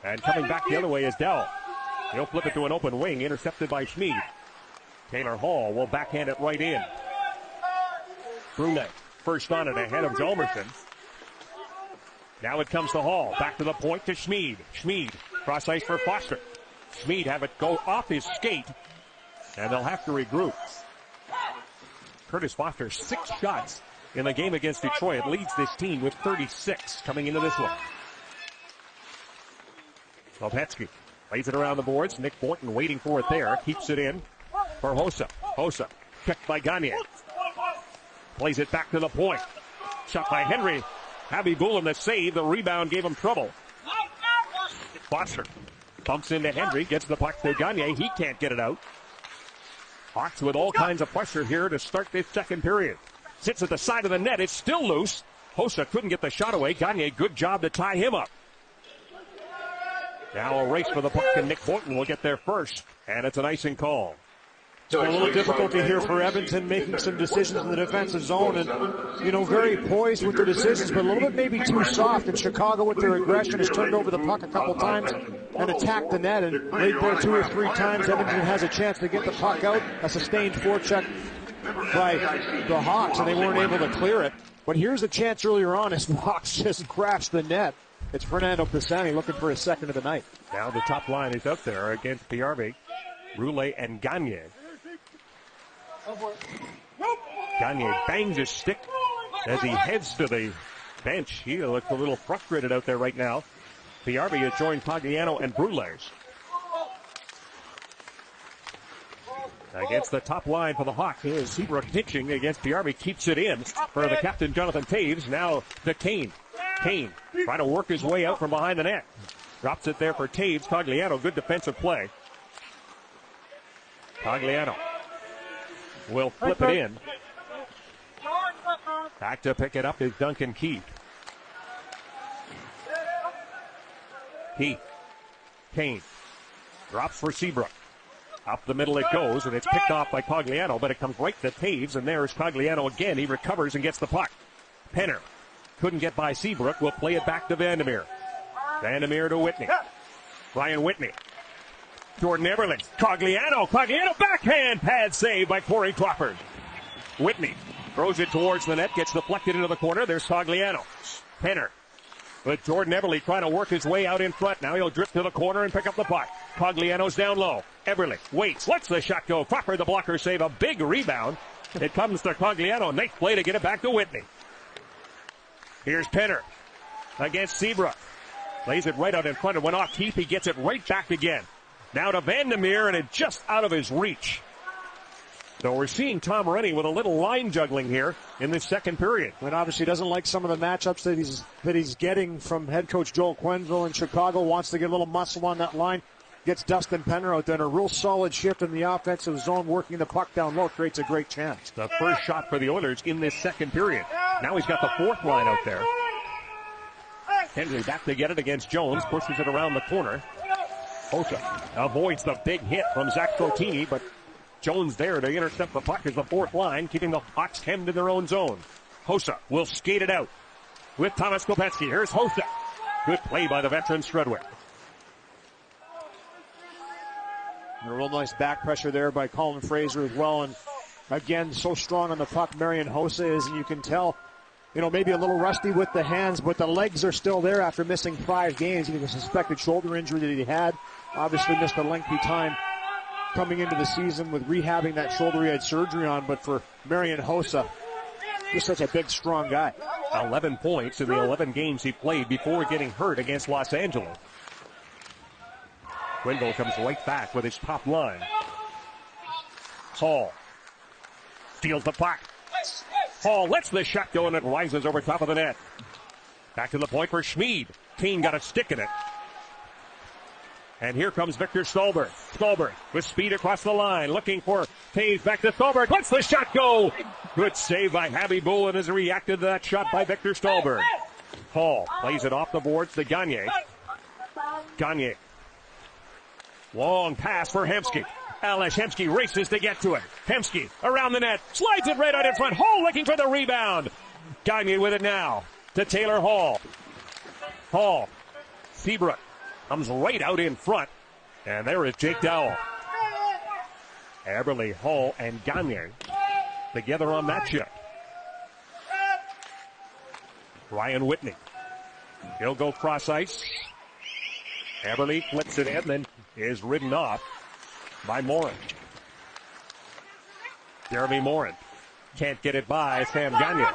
And coming back the other way is Dowell. He'll flip it to an open wing, intercepted by Schmid. Taylor Hall will backhand it right in. Brunei first on it ahead of Hjalmarsson. Now it comes to Hall. Back to the point to Schmid. Schmid cross ice for Foster. Schmid have it go off his skate, and they'll have to regroup. Curtis Foster, 6 shots in the game against Detroit. Leads this team with 36 coming into this one. Lopetsky lays it around the boards. Nick Boynton waiting for it there. Keeps it in for Hossa. Hossa checked by Gagne. Plays it back to the point. Shot by Henry. Habby Bullen the save. The rebound gave him trouble. Foster bumps into Henry. Gets the puck to Gagne. He can't get it out. Hawks with all kinds of pressure here to start this second period. Sits at the side of the net. It's still loose. Hossa couldn't get the shot away. Gagne, good job to tie him up. Now a race for the puck, and Nick Boynton will get there first. And it's an icing call. A little difficulty here for Edmonton, making some decisions in the defensive zone, and very poised with their decisions, but a little bit maybe too soft. And Chicago, with their aggression, has turned over the puck a couple times and attacked the net, and right there 2 or 3 times Edmonton has a chance to get the puck out. A sustained forecheck by the Hawks, and they weren't able to clear it. But here's a chance earlier on as the Hawks just crashed the net. It's Fernando Pisani looking for his second of the night. Now the top line is up there against Piarvi, Roulet, and Gagne. Gagne bangs his stick as he heads to the bench. He looks a little frustrated out there right now. Piarvi has joined Cogliano and Brulers. Against the top line for the Hawks is Seabrook pitching against Piarvi. Keeps it in for the captain, Jonathan Taves. Now to Kane. Kane trying to work his way out from behind the net. Drops it there for Taves. Cogliano, good defensive play. Cogliano will flip it in. Back to pick it up is Duncan Keith. Keith. Kane. Drops for Seabrook. Up the middle it goes, and it's picked off by Cogliano, but it comes right to Taves, and there's Cogliano again. He recovers and gets the puck. Penner couldn't get by Seabrook. Will play it back to Vandermeer. Vandermeer to Whitney. Ryan Whitney. Jordan Everly. Cogliano backhand pad save by Corey Crawford. Whitney throws it towards the net, gets deflected into the corner. There's Cogliano. Penner with Jordan Everly trying to work his way out in front. Now he'll drift to the corner and pick up the puck. Cogliano's down low. Everly waits, lets the shot go. Crawford, the blocker, save. A big rebound. It comes to Cogliano. Nice play to get it back to Whitney. Here's Penner against Seabrook. Lays it right out in front and went off Keith. He gets it right back again. Now to Vandermeer, and it's just out of his reach. So we're seeing Tom Rennie with a little line juggling here in this second period. And obviously doesn't like some of the matchups that he's getting from head coach Joel Quenneville in Chicago. Wants to get a little muscle on that line. Gets Dustin Penner out there, and a real solid shift in the offensive zone, working the puck down low, creates a great chance. The first shot for the Oilers in this second period. Now he's got the fourth line out there. Henry back to get it against Jones. Pushes it around the corner. Hossa avoids the big hit from Zach Stortini, but Jones there to intercept the puck as the fourth line, keeping the Hawks hemmed in their own zone. Hossa will skate it out with Thomas Kopecky. Here's Hossa. Good play by the veteran Strudwick. A real nice back pressure there by Colin Fraser as well. And again, so strong on the puck, Marian Hossa is, and you can tell, maybe a little rusty with the hands, but the legs are still there after missing 5 games. He was a suspected shoulder injury that he had. Obviously missed a lengthy time coming into the season with rehabbing that shoulder he had surgery on. But for Marian Hossa, he's such a big, strong guy. 11 points in the 11 games he played before getting hurt against Los Angeles. Quinville comes right back with his top line. Hall steals the puck. Hall lets the shot go, and it rises over top of the net. Back to the point for Schmid. Kane got a stick in it. And here comes Victor Stolberg. Stolberg with speed across the line, looking for Taves. Back to Stolberg. Lets the shot go. Good save by Habby Bullen as he reacted to that shot by Victor Stolberg. Hall plays it off the boards to Gagne. Gagne. Long pass for Hemsky. Alex Hemsky races to get to it. Hemsky around the net. Slides it right out in front. Hall looking for the rebound. Gagne with it now to Taylor Hall. Hall. Seabrook comes right out in front. And there is Jake Dowell. Eberle, Hall, and Gagne together on that shift. Ryan Whitney. He'll go cross ice. Eberle flips it in, then is ridden off by Morin. Jeremy Morin can't get it by Sam Gagne.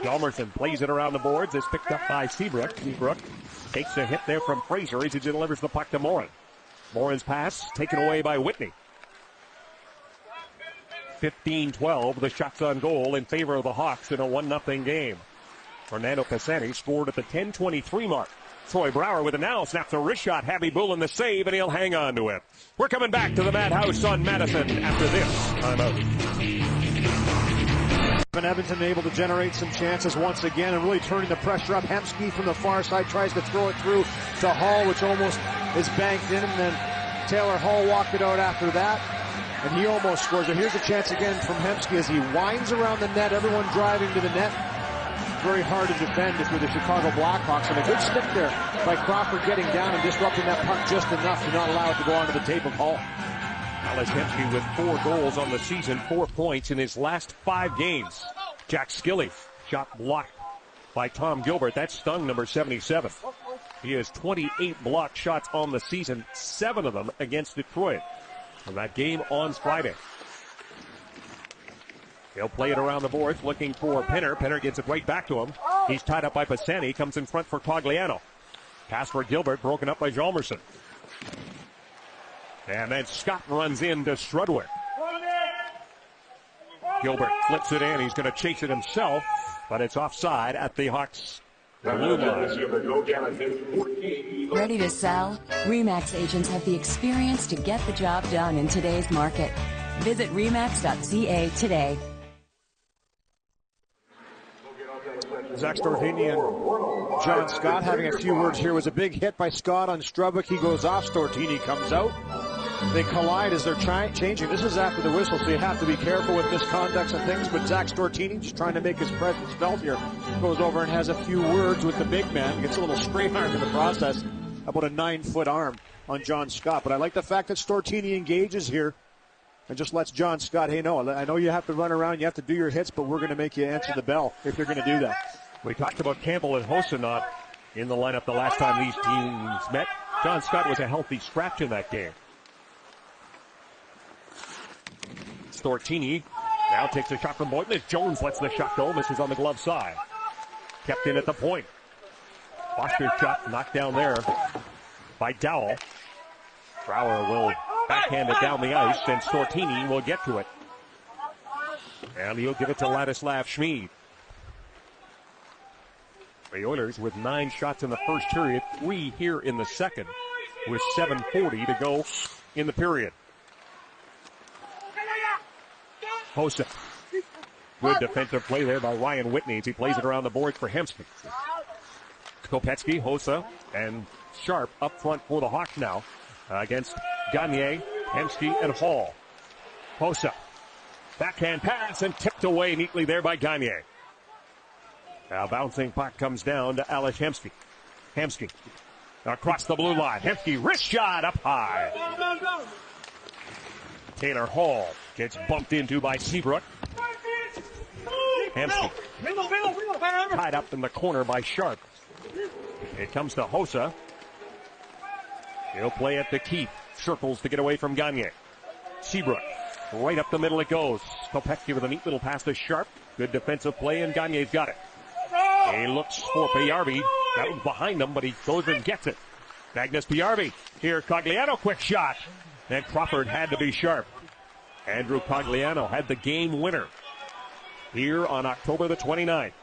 Hjalmarsson plays it around the boards. It's picked up by Seabrook. Seabrook takes a hit there from Fraser as he delivers the puck to Morin. Morin's pass taken away by Whitney. 15-12, the shots on goal in favor of the Hawks in a 1-0 game. Fernando Pisani scored at the 10:23 mark. Troy Brouwer with it now, snaps a wrist shot. Habby Bullen the save, and he'll hang on to it. We're coming back to the Madhouse on Madison after this timeout. Edmonton able to generate some chances once again and really turning the pressure up. Hemsky from the far side tries to throw it through to Hall, which almost is banked in, and then Taylor Hall walked it out after that, and he almost scores it. Here's a chance again from Hemsky as he winds around the net, everyone driving to the net. Very hard to defend if you're the Chicago Blackhawks, and a good stick there by Crawford getting down and disrupting that puck just enough to not allow it to go onto the tape of Hall. Alex Hemsky with 4 goals on the season, 4 points in his last 5 games. Jack Skilly, shot blocked by Tom Gilbert. That's stung number 77. He has 28 blocked shots on the season, 7 of them against Detroit. From that game on Friday. He'll play it around the boards, looking for Penner. Penner gets it right back to him. He's tied up by Pisani, comes in front for Cogliano. Pass for Gilbert, broken up by Hjalmarsson. And then Scott runs into Strudwick. Gilbert flips it in. He's going to chase it himself, but it's offside at the Hawks' blue line. Ready to sell? RE/MAX agents have the experience to get the job done in today's market. Visit RE/MAX.ca today. Zach Stortini and John Scott having a few words here. Was a big hit by Scott on Strudwick. He goes off. Stortini comes out. They collide as they're changing. This is after the whistle, so you have to be careful with misconducts and things. But Zach Stortini, just trying to make his presence felt here, goes over and has a few words with the big man. Gets a little straight arm in the process. About a 9-foot arm on John Scott. But I like the fact that Stortini engages here and just lets John Scott, hey, no, I know you have to run around, you have to do your hits, but we're going to make you answer the bell if you're going to do that. We talked about Campbell and Hossa not in the lineup the last time these teams met. John Scott was a healthy scratch in that game. Stortini now takes a shot from Boynton as Jones lets the shot go. Misses on the glove side. Kept in at the point. Foster's shot knocked down there by Dowell. Brouwer will backhand it down the ice, and Stortini will get to it. And he'll give it to Ladislav Schmid. The Oilers with 9 shots in the first period, 3 here in the second, with 7:40 to go in the period. Hossa Good defensive play there by Ryan Whitney as he plays it around the boards for Hemsky. Kopetsky, Hossa, and Sharp up front for the Hawks now against Gagne, Hemsky, and Hall. Hossa, backhand pass and tipped away neatly there by Gagne. Now bouncing puck comes down to Alex Hemsky. Hemsky across the blue line. Hemsky wrist shot up high. Taylor Hall gets bumped into by Seabrook. Hemsky tied up in the corner by Sharp. It comes to Hossa. He'll play at the keep. Circles to get away from Gagne. Seabrook. Right up the middle it goes. Kopetsky with a neat little pass to Sharp. Good defensive play, and Gagne's got it. He looks for Payarvi. That was behind him, but he goes and gets it. Magnus Payarvi. Here, Cogliano, quick shot. And Crawford had to be Sharp. Andrew Cogliano had the game winner here on October the 29th.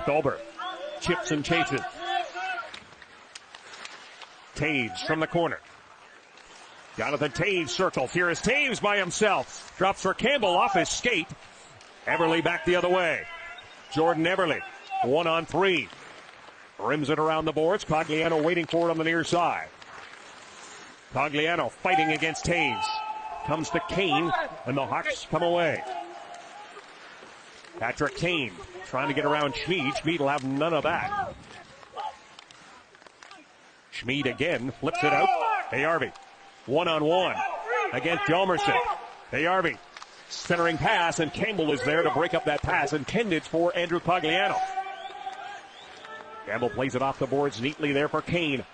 Stolberg chips and chases. Taves from the corner. Jonathan Taves circles. Here is Taves by himself. Drops for Campbell off his skate. Everly back the other way. Jordan Everly, 1-on-3. Rims it around the boards. Cogliano waiting for it on the near side. Cogliano fighting against Taves. Comes to Kane, and the Hawks come away. Patrick Kane trying to get around Schmid. Schmid will have none of that. Schmid again flips it out. Payarvi, 1-on-1 against Hjalmarsson. Payarvi, centering pass, and Campbell is there to break up that pass intended for Andrew Cogliano. Campbell plays it off the boards neatly there for Kane.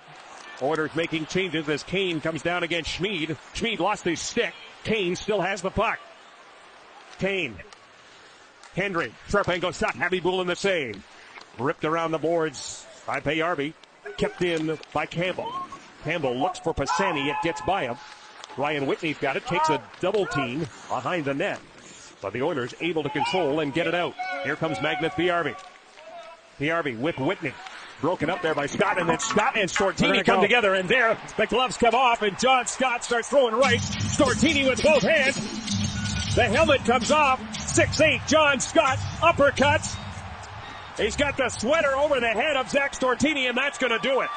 Oilers making changes as Kane comes down against Schmid. Schmid lost his stick. Kane still has the puck. Kane. Hendry. Sharp angle shot. Habiboul in the save. Ripped around the boards by Payarvi. Kept in by Campbell. Campbell looks for Pisani. It gets by him. Ryan Whitney's got it. Takes a double team behind the net. But the Oilers able to control and get it out. Here comes Magnus Payarvi. Payarvi with Whitney. Broken up there by Scott, and then Scott and Stortini come together, and there the gloves come off, and John Scott starts throwing right. Stortini with both hands. The helmet comes off. 6'8", John Scott, uppercuts. He's got the sweater over the head of Zach Stortini, and that's going to do it.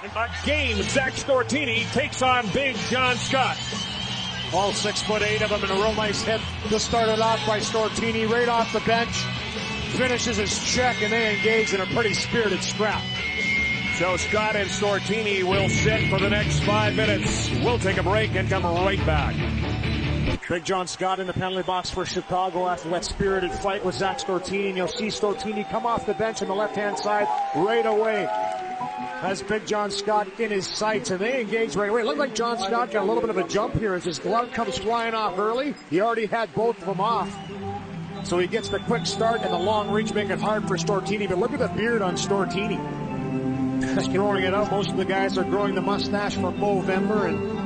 A game, Zach Stortini takes on big John Scott. All 6'8" of them, and a real nice hit to start it off by Stortini right off the bench. Finishes his check, and they engage in a pretty spirited scrap. So Scott and Stortini will sit for the next 5 minutes. We'll take a break and come right back. Big John Scott in the penalty box for Chicago after that spirited fight with Zach Stortini. And you'll see Stortini come off the bench on the left-hand side right away. Has Big John Scott in his sights, and they engage right away. It looked like John Scott got a little bit of a jump here as his glove comes flying off early. He already had both of them off. So he gets the quick start and the long reach, making it hard for Stortini. But look at the beard on Stortini. He's throwing it out. Most of the guys are growing the mustache for Movember and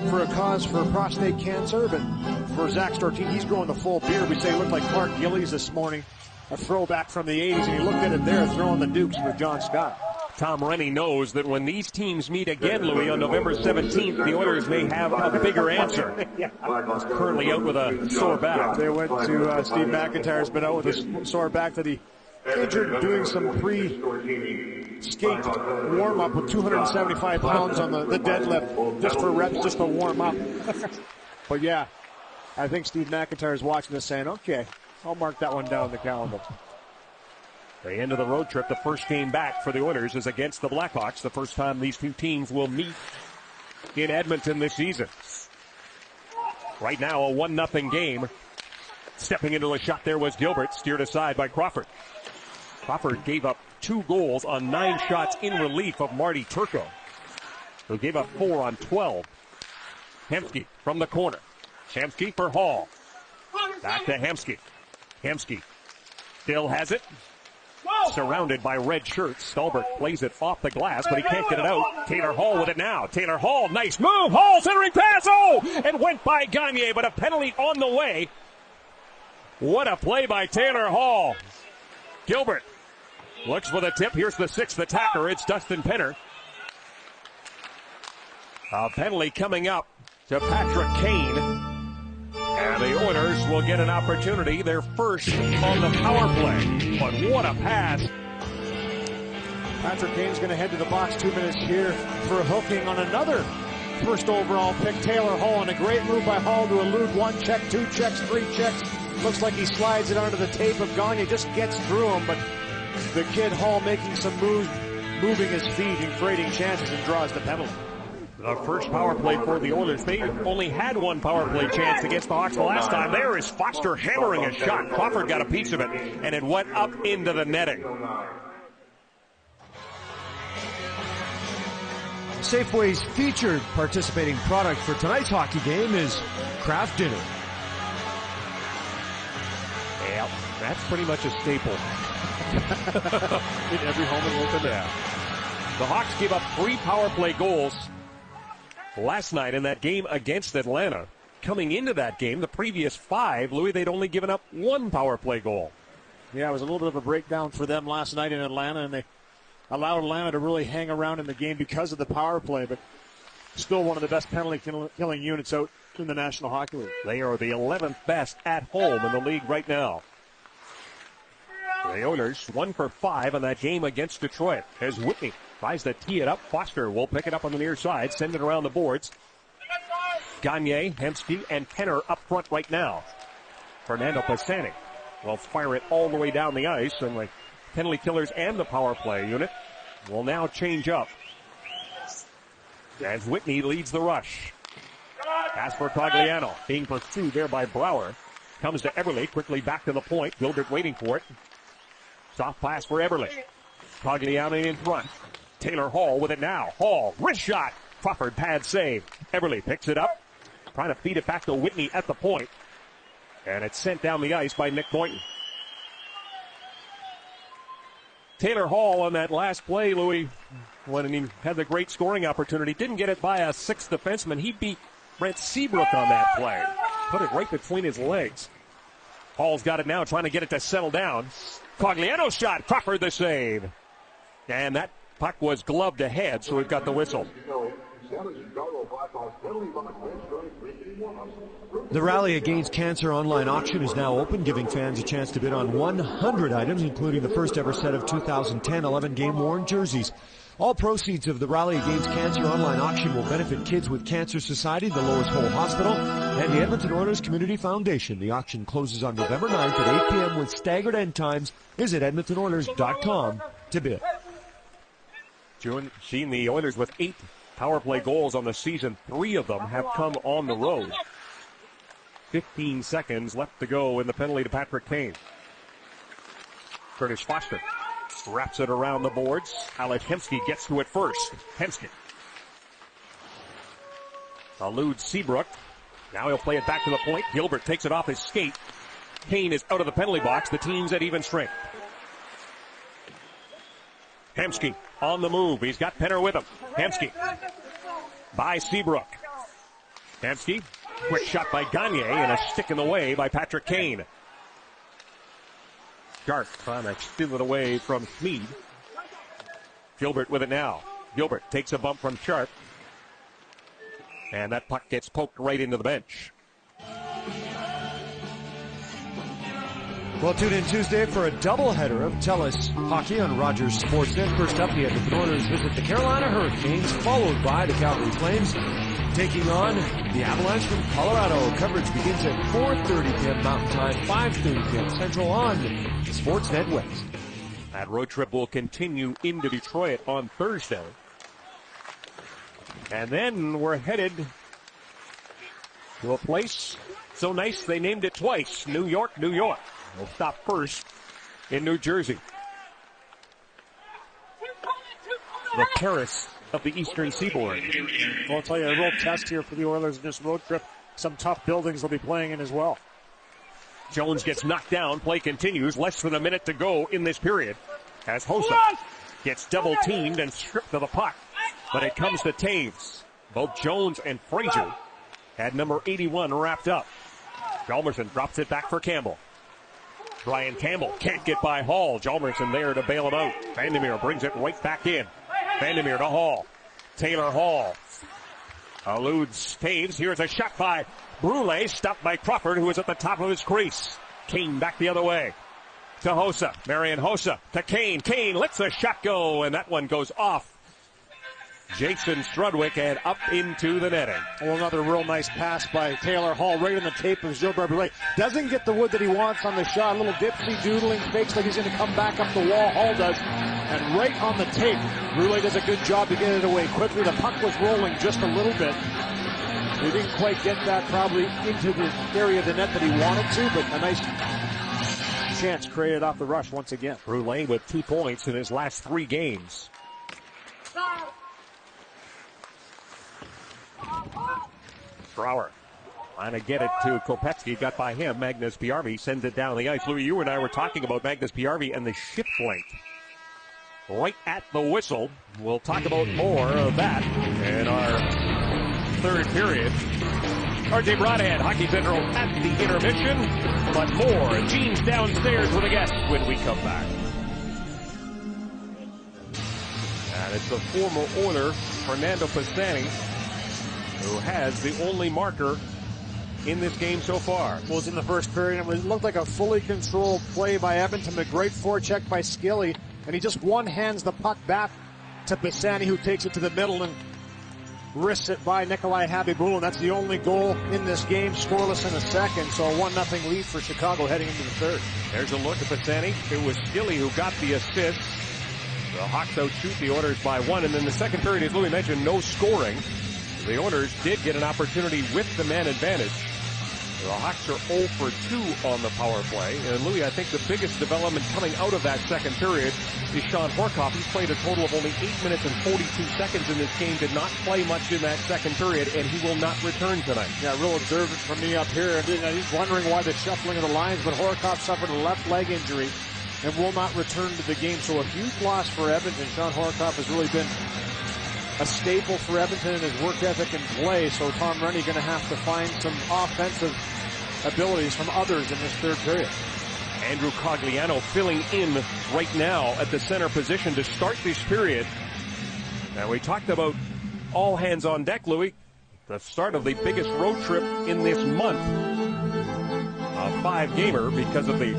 for a cause for prostate cancer. But for Zach Stortini, he's growing the full beard. We say he looked like Mark Gillies this morning. A throwback from the 80s, and he looked at it there, throwing the Dukes for John Scott. Tom Rennie knows that when these teams meet again, Louis, on November 17th, the Oilers may have a bigger answer. He's currently out with a sore back. They went to Steve McIntyre's been out with a sore back that he injured doing some pre-skate warm-up with 275 pounds on the deadlift, just for reps, just to warm up. But yeah, I think Steve McIntyre's watching this saying, okay, I'll mark that one down in the calendar. The end of the road trip, the first game back for the Oilers is against the Blackhawks. The first time these two teams will meet in Edmonton this season. Right now, a 1-0 game. Stepping into a shot there was Gilbert, steered aside by Crawford. Crawford gave up 2 goals on 9 shots in relief of Marty Turco, who gave up 4 on 12. Hemsky from the corner. Hemsky for Hall. Back to Hemsky. Hemsky still has it. Surrounded by red shirts. Stolberg plays it off the glass, but he can't get it out. Taylor Hall with it now. Taylor Hall, nice move. Hall centering pass. Oh! And went by Gagne, but a penalty on the way. What a play by Taylor Hall. Gilbert looks for the tip. Here's the 6th attacker. It's Dustin Penner. A penalty coming up to Patrick Kane. And the Oilers will get an opportunity. They're first on the power play. But what a pass. Patrick Kane's going to head to the box 2 minutes here for hooking on another first overall pick, Taylor Hall. And a great move by Hall to elude 1 check, 2 checks, 3 checks. Looks like he slides it onto the tape of Gagne, just gets through him. But the kid Hall making some moves, moving his feet and creating chances, and draws the penalty. The first power play for the Oilers. They only had 1 power play chance against the Hawks the last time. There is Foster hammering a shot. Crawford got a piece of it, and it went up into the netting. Safeway's featured participating product for tonight's hockey game is Kraft Dinner. Yeah, that's pretty much a staple. In every home in North America. The Hawks gave up 3 power play goals last night in that game against Atlanta. Coming into that game, the previous 5, Louis, they'd only given up 1 power play goal. Yeah, it was a little bit of a breakdown for them last night in Atlanta, and they allowed Atlanta to really hang around in the game because of the power play, but still one of the best penalty killing units out in the National Hockey League. They are the 11th best at home in the league right now. The Oilers 1 for 5 in that game against Detroit as Whitney tries to tee it up. Foster will pick it up on the near side, send it around the boards. Gagne, Hemsky, and Kenner up front right now. Fernando Pisani will fire it all the way down the ice, and the penalty killers and the power play unit will now change up as Whitney leads the rush. Pass for Cogliano, being pursued there by Brouwer. Comes to Eberle, quickly back to the point. Gilbert waiting for it. Soft pass for Eberle. Cogliano in front. Taylor Hall with it now. Hall, wrist shot. Crawford pad save. Eberle picks it up. Trying to feed it back to Whitney at the point. And it's sent down the ice by Nick Boynton. Taylor Hall on that last play, Louis, when he had the great scoring opportunity, didn't get it by a 6th defenseman. He beat Brent Seabrook on that play. Put it right between his legs. Hall's got it now, trying to get it to settle down. Cogliano shot. Crawford the save. And that puck was gloved ahead, so we've got the whistle. The Rally Against Cancer online auction is now open, giving fans a chance to bid on 100 items, including the first ever set of 2010 11-game worn jerseys. All proceeds of the Rally Against Cancer online auction will benefit Kids with Cancer Society, the Lois Hole Hospital, and the Edmonton Oilers Community Foundation. The auction closes on November 9th at 8 p.m. with staggered end times. Visit EdmontonOilers.com to bid. Seen the Oilers with 8 power play goals on the season. 3 of them have come on the road. 15 seconds left to go in the penalty to Patrick Kane. Curtis Foster wraps it around the boards. Alex Hemsky gets to it first. Hemsky eludes Seabrook. Now he'll play it back to the point. Gilbert takes it off his skate. Kane is out of the penalty box. The team's at even strength. Hemsky on the move. He's got Penner with him. Hemsky by Seabrook. Hemsky, quick shot by Gagne, and a stick in the way by Patrick Kane. Sharp trying to steal it away from Smead. Gilbert with it now. Gilbert takes a bump from Sharp. And that puck gets poked right into the bench. Well, tune in Tuesday for a doubleheader of TELUS hockey on Rogers Sportsnet. First up, the Edmonton Oilers visit the Carolina Hurricanes, followed by the Calgary Flames, taking on the Avalanche from Colorado. Coverage begins at 4:30 p.m. Mountain Time, 5:30 p.m. Central on Sportsnet West. That road trip will continue into Detroit on Thursday. And then we're headed to a place so nice they named it twice, New York, New York. We'll stop first in New Jersey. The Paris of the Eastern Seaboard. Well, I'll tell you, a real test here for the Oilers in this road trip. Some tough buildings they'll be playing in as well. Jones gets knocked down. Play continues. Less than a minute to go in this period. As Hossa gets double teamed and stripped of the puck. But it comes to Taves. Both Jones and Frazier had number 81 wrapped up. Hjalmarsson drops it back for Campbell. Brian Campbell can't get by Hall. Hjalmarsson there to bail him out. Vandermeer brings it right back in. Vandermeer to Hall. Taylor Hall Eludes Taves. Here's a shot by Brule, stopped by Crawford, who is at the top of his crease. Kane back the other way to Hossa. Marian Hossa to Kane. Kane lets the shot go, and that one goes off Jason Strudwick and up into the netting. Well, another real nice pass by Taylor Hall right on the tape of Gilbert Brule. Doesn't get the wood that he wants on the shot. A little dipsy doodling, fakes like he's going to come back up the wall. Hall does. And right on the tape, Brule does a good job to get it away quickly. The puck was rolling just a little bit. He didn't quite get that probably into the area of the net that he wanted to, but a nice chance created off the rush once again. Brule with 2 points in his last 3 games. Brouwer trying to get it to Kopetsky. Got by him. Magnus Piarvi sends it down the ice. Louis, you and I were talking about Magnus Piarvi and the shift length right at the whistle. We'll talk about more of that in our third period. RJ Broadhead, Hockey Central at the intermission. But more. Gene's downstairs with a guest when we come back. And it's the former Oiler, Fernando Pisani, who has the only marker in this game so far. Was in the first period. It looked like a fully controlled play by Edmonton. A great forecheck by Skilly. And he just one-hands the puck back to Pisani, who takes it to the middle and wrists it by Nikolai Habibulin. That's the only goal in this game, scoreless in a second. So a 1-0 lead for Chicago heading into the third. There's a look at Pisani. It was Skilly who got the assist. The Hawks outshoot the Oilers by 1. And then the second period, as Louis mentioned, no scoring. The Oilers did get an opportunity with the man advantage. The Hawks are 0 for 2 on the power play. And Louis, I think the biggest development coming out of that second period is Sean Horcoff. He's played a total of only 8 minutes and 42 seconds in this game. Did not play much in that second period, and he will not return tonight. Yeah, real observant from me up here. He's wondering why the shuffling of the lines, but Horcoff suffered a left leg injury and will not return to the game. So a huge loss for Edmonton. Sean Horcoff has really been a staple for Edmonton in his work ethic and play. So Tom Rennie going to have to find some offensive abilities from others in this third period. Andrew Cogliano filling in right now at the center position to start this period. And we talked about all hands on deck, Louis. The start of the biggest road trip in this month. A 5-gamer because of the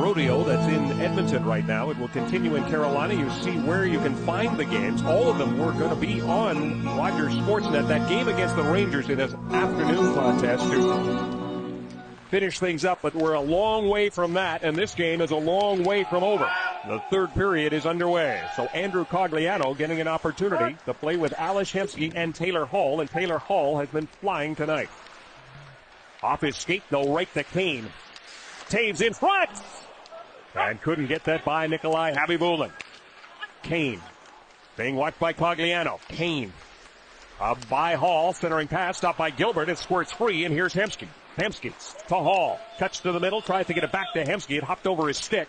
rodeo that's in Edmonton right now. It will continue in Carolina. You see where you can find the games. All of them were going to be on Rogers Sportsnet. That game against the Rangers in his afternoon contest to finish things up, but we're a long way from that, and this game is a long way from over. The third period is underway. So Andrew Cogliano getting an opportunity to play with Ales Hemsky and Taylor Hall, and Taylor Hall has been flying tonight. Off his skate, though, right to Kane. Taves in front! And couldn't get that by Nikolai Habibulin. Kane being watched by Cogliano. Kane by Hall, centering pass, stopped by Gilbert. It squirts free, and here's Hemsky. Hemsky to Hall. Cuts to the middle, tries to get it back to Hemsky. It hopped over his stick.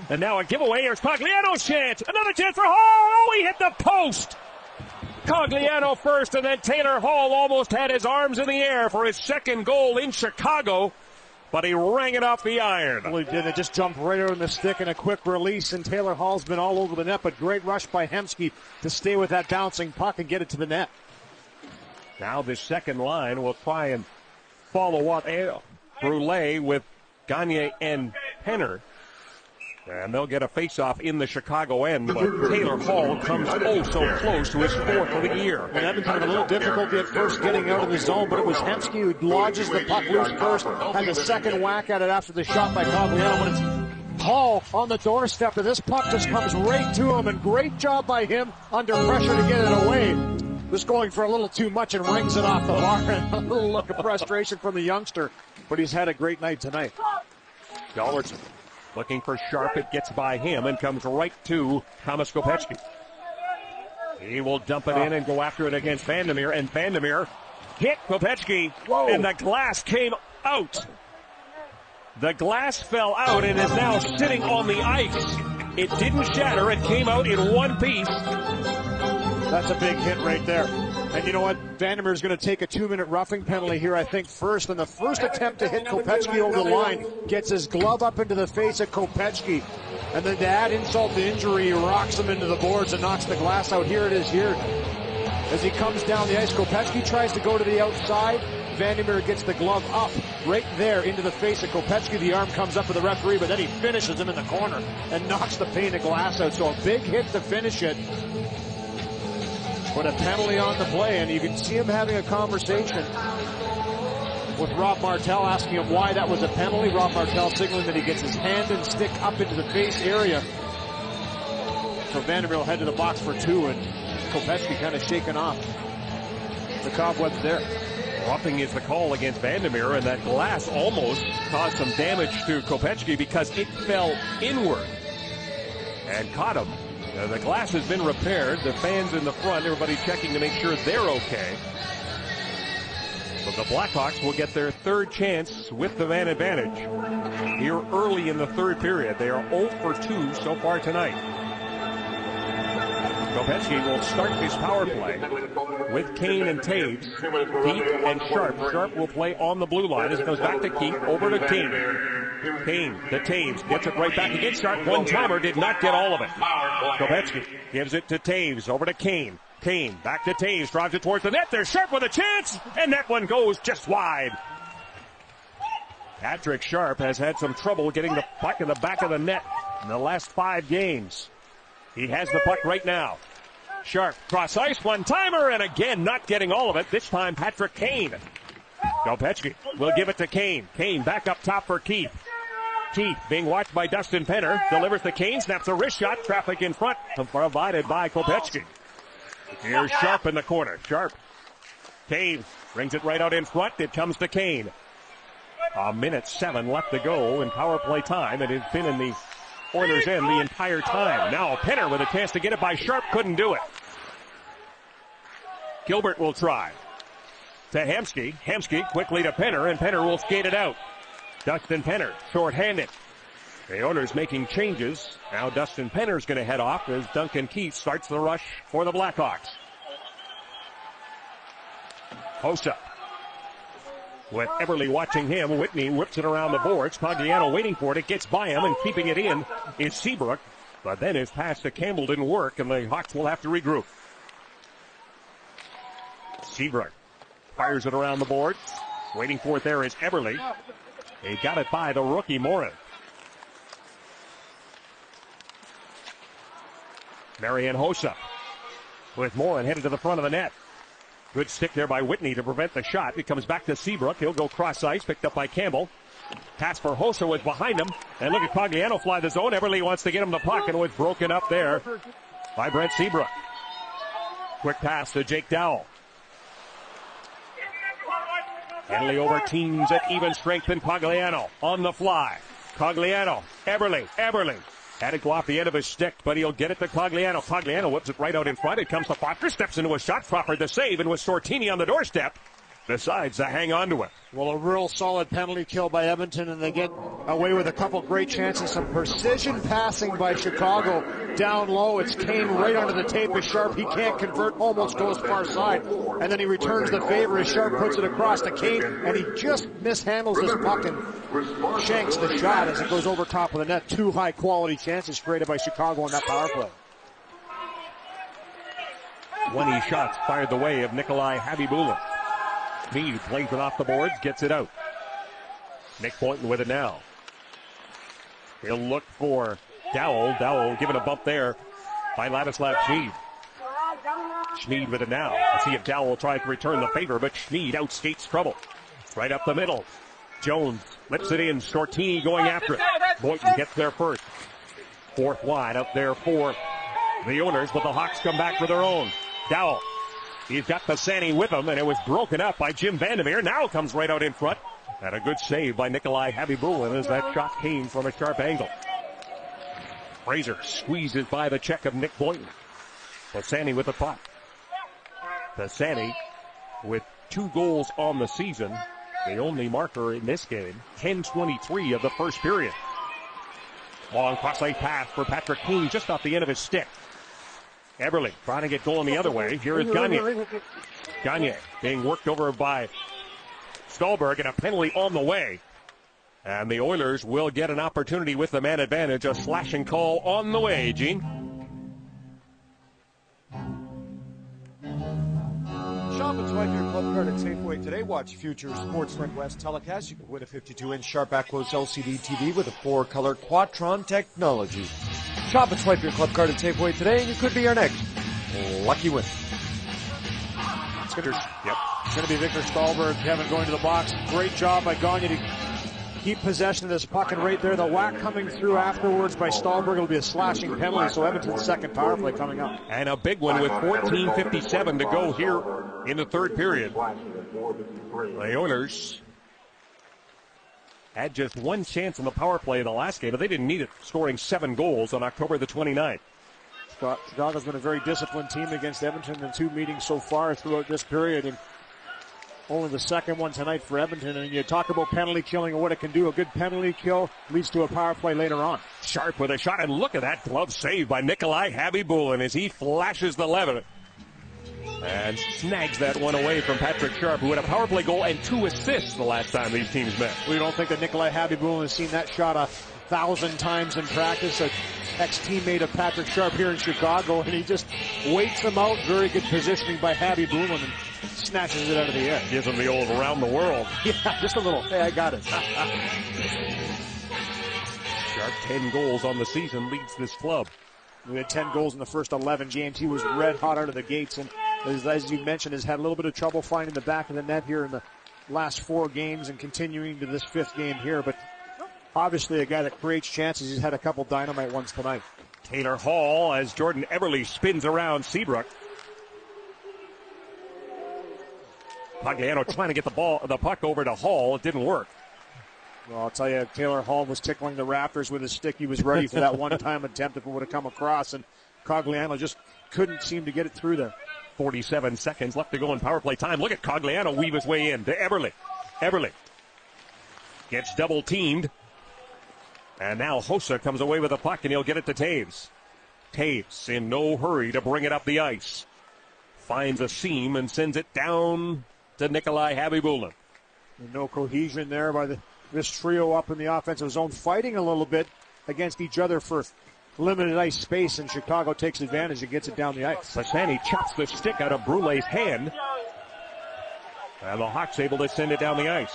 And now a giveaway. Here's Cogliano's chance. Another chance for Hall. Oh, he hit the post. Cogliano first, and then Taylor Hall almost had his arms in the air for his second goal in Chicago, but he rang it off the iron. Well, he did. It just jumped right over the stick in a quick release, and Taylor Hall's been all over the net, but great rush by Hemsky to stay with that bouncing puck and get it to the net. Now this second line will try and follow up Brule with Gagne and Penner. And they'll get a face-off in the Chicago end, but Taylor Hall comes oh so close to his fourth of the year. And Edmonton had a little difficulty at first getting out of the zone, but it was Hemsky who lodges the puck loose first, had the second whack at it after the shot by Cogliano, but it's Hall on the doorstep, and this puck just comes right to him, and great job by him under pressure to get it away. Was going for a little too much and rings it off the bar, and a little look of frustration from the youngster, but he's had a great night tonight. Gallerson looking for Sharp. It gets by him and comes right to Thomas Kopetsky. He will dump it in and go after it against Vandermeer, and Vandermeer hit Kopetsky, and the glass came out. The glass fell out and is now sitting on the ice. It didn't shatter. It came out in one piece. That's a big hit right there. And you know what? Vandermeer's going to take a 2-minute roughing penalty here, I think, first. And the first attempt to hit Kopetsky over the line gets his glove up into the face of Kopetsky. And then to add insult to injury, he rocks him into the boards and knocks the glass out. Here it is here. as he comes down the ice. Kopecky tries to go to the outside. Vandermeer gets the glove up right there into the face of Kopecky. The arm comes up to the referee, but then he finishes him in the corner and knocks the pane of glass out. So a big hit to finish it. But a penalty on the play, and you can see him having a conversation with Rob Martel, asking him why that was a penalty. Rob Martel signaling that he gets his hand and stick up into the face area. So Vandermeer will head to the box for 2, and Kopecky kind of shaking off the cobwebs there. Roughing is the call against Vandermeer, and that glass almost caused some damage to Kopecky because it fell inward and caught him. The glass has been repaired. The fans in the front, everybody checking to make sure they're okay. But the Blackhawks will get their third chance with the man advantage here early in the third period. They are 0 for 2 so far tonight. Kopecky will start his power play with Kane and Taves, Keith and Sharp. Sharp will play on the blue line as it goes back to Keith, over to Kane. Kane to Taves, gets it right back against Sharp. One-timer, did not get all of it. Kopecky gives it to Taves, over to Kane. Kane back to Taves, drives it towards the net. There's Sharp with a chance, and that one goes just wide. Patrick Sharp has had some trouble getting the puck in the back of the net in the last 5 games. He has the puck right now. Sharp, cross ice, one-timer, and again not getting all of it. This time Patrick Kane. Kopecky will give it to Kane. Kane back up top for Keith. Keith being watched by Dustin Penner. Delivers to Kane, snaps a wrist shot. Traffic in front, provided by Kopecky. Here's Sharp in the corner. Sharp. Kane brings it right out in front. It comes to Kane. 1:07 left to go in power play time. It has been in the Oilers' end the entire time. Now Penner with a chance to get it by Sharp. Couldn't do it. Gilbert will try. To Hemsky. Hemsky quickly to Penner, and Penner will skate it out. Dustin Penner, short-handed. The Oilers making changes. Now Dustin Penner's going to head off as Duncan Keith starts the rush for the Blackhawks. Hossa. With Eberle watching him, Whitney whips it around the boards. Cogliano waiting for it. It gets by him, and keeping it in is Seabrook. But then his pass to Campbell didn't work, and the Hawks will have to regroup. Seabrook fires it around the boards. Waiting for it there is Eberle. He got it by the rookie Morin. Marian Hossa with Morin headed to the front of the net. Good stick there by Whitney to prevent the shot. It comes back to Seabrook. He'll go cross ice, picked up by Campbell. Pass for Hossa was behind him. And look at Cogliano fly the zone. Eberle wants to get him the puck, and it was broken up there by Brent Seabrook. Quick pass to Jake Dowell. Henley over teams at even strength than Cogliano on the fly. Cogliano, Eberle. Had it go off the end of his stick, but he'll get it to Cogliano. Cogliano whips it right out in front. It comes to Proctor, steps into a shot. Crawford the save, and with Sortini on the doorstep, decides to hang on to it. Well, a real solid penalty kill by Edmonton, and they get away with a couple great chances. Some precision passing by Chicago down low. It's Kane right under the tape of Sharp. He can't convert, almost goes far side. And then he returns the favor as Sharp puts it across to Kane, and he just mishandles this puck and shanks the shot as it goes over top of the net. 2 high-quality chances created by Chicago on that power play. 20 shots fired the way of Nikolai Habibulin. Mead plays it off the boards, gets it out. Nick Boynton with it now. He'll look for Dowell. Dowell given a bump there by Ladislav Schmid. Schmid with it now. Let's see if Dowell tries to return the favor, but Schmid outskates trouble. Right up the middle. Jones flips it in. Sortini going after it. Boynton gets there first. 4th wide up there for the Oilers, but the Hawks come back for their own. Dowell. He's got Bassani with him, and it was broken up by Jim Vandermeer. Now comes right out in front. And a good save by Nikolai Habibulin as that shot came from a sharp angle. Fraser squeezes by the check of Nick Boynton. Bassani with the puck. Bassani with 2 goals on the season. The only marker in this game. 10:23 of the first period. Long cross-ice pass for Patrick Kane just off the end of his stick. Eberle trying to get going the other way. Here is Gagne. Gagne being worked over by Stolberg, and a penalty on the way. And the Oilers will get an opportunity with the man advantage. A slashing call on the way, Gene. Shop and swipe your club card at Safeway today. Watch future Sports Northwest telecast. You could win a 52-inch sharp back close LCD TV with a 4-color Quadtron technology. Shop and swipe your club card at Safeway today, and you could be our next lucky winner. It's going to be Victor Stahlberg, Kevin, going to the box. Great job by Gagne to keep possession of this puck, and right there, the whack coming through afterwards by Stahlberg. It'll be a slashing penalty, so Edmonton's second power play coming up. And a big one with 14:57 to go here in the third period. The Oilers had just one chance in the power play in the last game, but they didn't need it, scoring 7 goals on October the 29th. Chicago's been a very disciplined team against Edmonton in 2 meetings so far throughout this period, and only the second one tonight for Edmonton. And you talk about penalty killing and what it can do. A good penalty kill leads to a power play later on. Sharp with a shot, and look at that glove save by Nikolai Habibulin as he flashes the lever and snags that one away from Patrick Sharp, who had a power play goal and 2 assists the last time these teams met. We don't think that Nikolai Habibulin has seen that shot 1,000 times in practice. An ex-teammate of Patrick Sharp here in Chicago, and he just waits him out. Very good positioning by Habibulin and snatches it out of the air. Gives him the old around the world. Yeah, just a little. Hey, I got it. Sharp, 10 goals on the season, leads this club. We had 10 goals in the first 11 games. He was red hot out of the gates, and as you mentioned, has had a little bit of trouble finding the back of the net here in the last 4 games and continuing to this 5th game here. But obviously a guy that creates chances. He's had a couple dynamite ones tonight. Taylor Hall as Jordan Eberle spins around Seabrook. Pagliano trying to get the puck over to Hall. It didn't work. Well, I'll tell you, Taylor Hall was tickling the rafters with his stick. He was ready for that one-time attempt if it would have come across, and Cogliano just couldn't seem to get it through there. 47 seconds left to go in power play time. Look at Cogliano weave his way in to Eberle. Eberle gets double teamed. And now Hossa comes away with the puck, and he'll get it to Taves. Taves in no hurry to bring it up the ice. Finds a seam and sends it down to Nikolai Habibulin. No cohesion there by this trio up in the offensive zone, fighting a little bit against each other for limited ice space, and Chicago takes advantage and gets it down the ice. Sassani chops the stick out of Brule's hand. And the Hawks able to send it down the ice.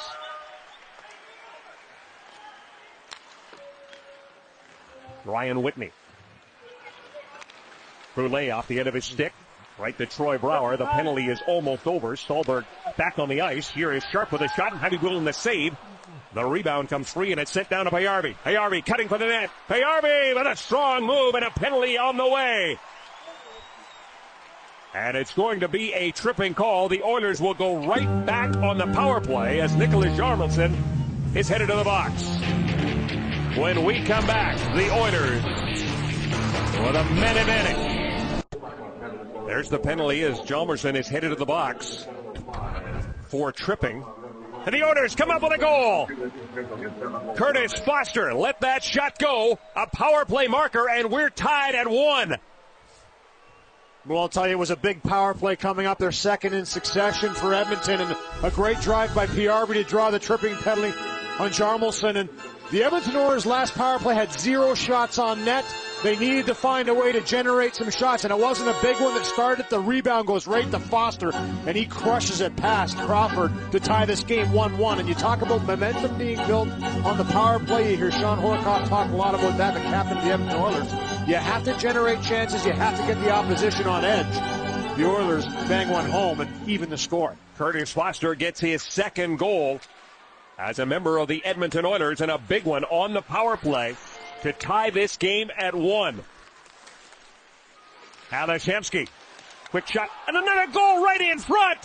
Ryan Whitney. Brule off the end of his stick. Right to Troy Brouwer. The penalty is almost over. Stahlberg back on the ice. Here is Sharp with a shot, and Habibulin the save. The rebound comes free, and it's sent down to Payarvi. Payarvi cutting for the net. Payarvi with a strong move and a penalty on the way. And it's going to be a tripping call. The Oilers will go right back on the power play as Nicholas Jarmelson is headed to the box. When we come back, the Oilers with a man advantage. There's the penalty as Jarmelson is headed to the box for tripping. And the Oilers come up with a goal. Curtis Foster let that shot go. A power play marker, and we're tied at 1. Well, I'll tell you, it was a big power play coming up. Their second in succession for Edmonton, and a great drive by Payarvi to draw the tripping penalty on Jarmelson. And the Edmonton Oilers' last power play had 0 shots on net. They needed to find a way to generate some shots, and it wasn't a big one that started. The rebound goes right to Foster, and he crushes it past Crawford to tie this game 1-1. And you talk about momentum being built on the power play. You hear Sean Horcoff talk a lot about that, the captain of the Edmonton Oilers. You have to generate chances. You have to get the opposition on edge. The Oilers bang one home and even the score. Curtis Foster gets his second goal as a member of the Edmonton Oilers, and a big one on the power play to tie this game at 1. Alashemsky, quick shot, and another goal right in front.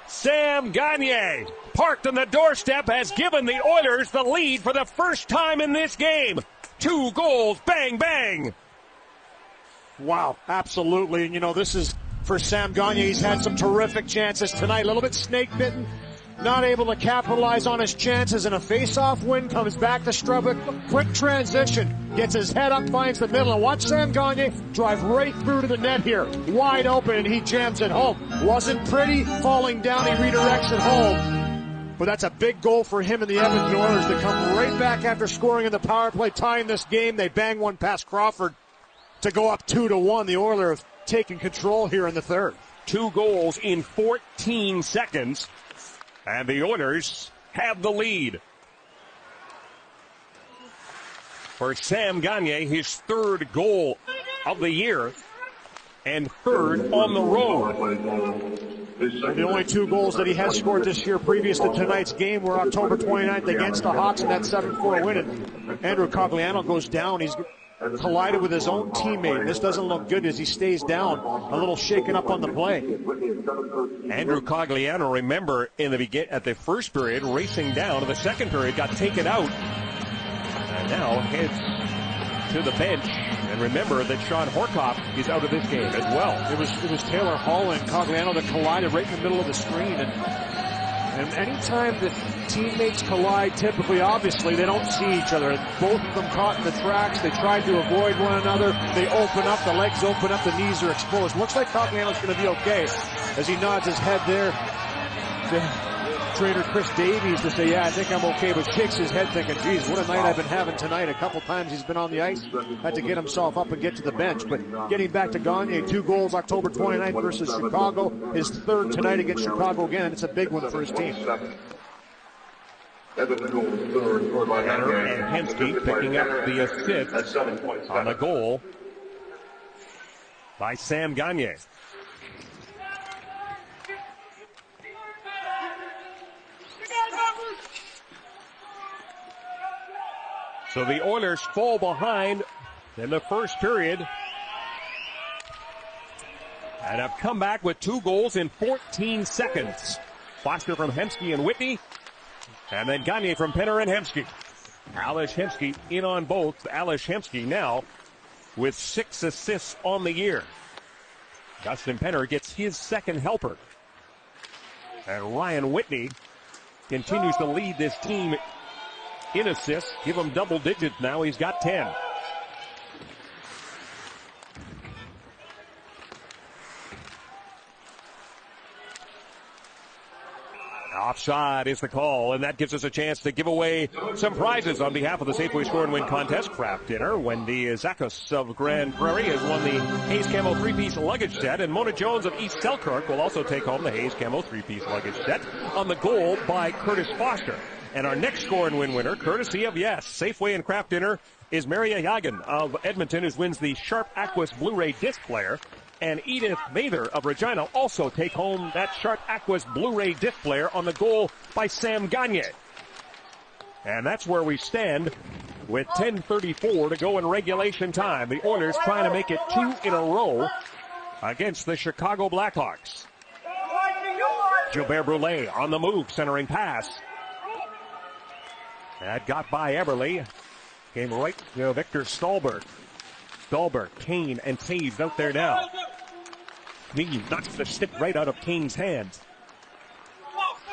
Sam Gagne, parked on the doorstep, has given the Oilers the lead for the first time in this game. 2 goals, bang, bang. Wow, absolutely. And, you know, this is for Sam Gagne. He's had some terrific chances tonight. A little bit snake-bitten. Not able to capitalize on his chances, and a face-off win. Comes back to Strubik. Quick transition. Gets his head up, finds the middle. And watch Sam Gagne drive right through to the net here. Wide open, and he jams it home. Wasn't pretty. Falling down, he redirects it home. But that's a big goal for him and the Edmonton Oilers to come right back after scoring in the power play, tying this game. They bang one past Crawford to go up 2-1. The Oilers have taken control here in the third. 2 goals in 14 seconds. And the Oilers have the lead. For Sam Gagner, his 3rd goal of the year. And 3rd on the road. The only 2 goals that he has scored this year previous to tonight's game were October 29th against the Hawks in that 7-4 win. And Andrew Cogliano goes down. He's collided with his own teammate. This doesn't look good as he stays down, a little shaken up on the play. Andrew Cogliano, remember, at the first period, racing down to the second period, got taken out. And now heads to the bench. And remember that Sean Horcoff is out of this game as well. It was Taylor Hall and Cogliano that collided right in the middle of the screen. And anytime the teammates collide, typically, obviously, they don't see each other. Both of them caught in the tracks. They tried to avoid one another. They open up. The legs open up. The knees are exposed. Looks like Cogliano's going to be okay as he nods his head there to trainer Chris Davies to say, yeah, I think I'm okay, but shakes his head thinking, geez, what a night I've been having tonight. A couple times he's been on the ice, had to get himself up and get to the bench. But getting back to Gagner, 2 goals October 29th versus Chicago, his 3rd tonight against Chicago again, and it's a big one for his team. Penner and Hemsky picking up the assist on the goal by Sam Gagner. So the Oilers fall behind in the first period and have come back with 2 goals in 14 seconds. Foster from Hemsky and Whitney, and then Gagner from Penner and Hemsky. Ales Hemsky in on both. Ales Hemsky now with 6 assists on the year. Dustin Penner gets his 2nd helper. And Ryan Whitney continues to lead this team in assists. Give him double digits now. He's got 10. Offside is the call, and that gives us a chance to give away some prizes on behalf of the Safeway Score and Win contest. Craft Dinner. Wendy Zakos of Grand Prairie has won the Hayes Camo 3-piece luggage set, and Mona Jones of East Selkirk will also take home the Hayes Camo 3-piece luggage set on the goal by Curtis Foster. And our next Score and Win winner, courtesy of, Safeway and Craft Dinner, is Maria Yagan of Edmonton, who wins the Sharp Aquas Blu-ray disc player. And Edith Mather of Regina also take home that Sharp Aquas Blu-ray disc player on the goal by Sam Gagner. And that's where we stand with 10:34 to go in regulation time. The Oilers trying to make it 2 in a row against the Chicago Blackhawks. Gilbert Brulé on the move, centering pass. That got by Eberle. Came right to Victor Stahlberg. Stahlberg, Kane, and Taves out there now. Mead knocks the stick right out of Kane's hands.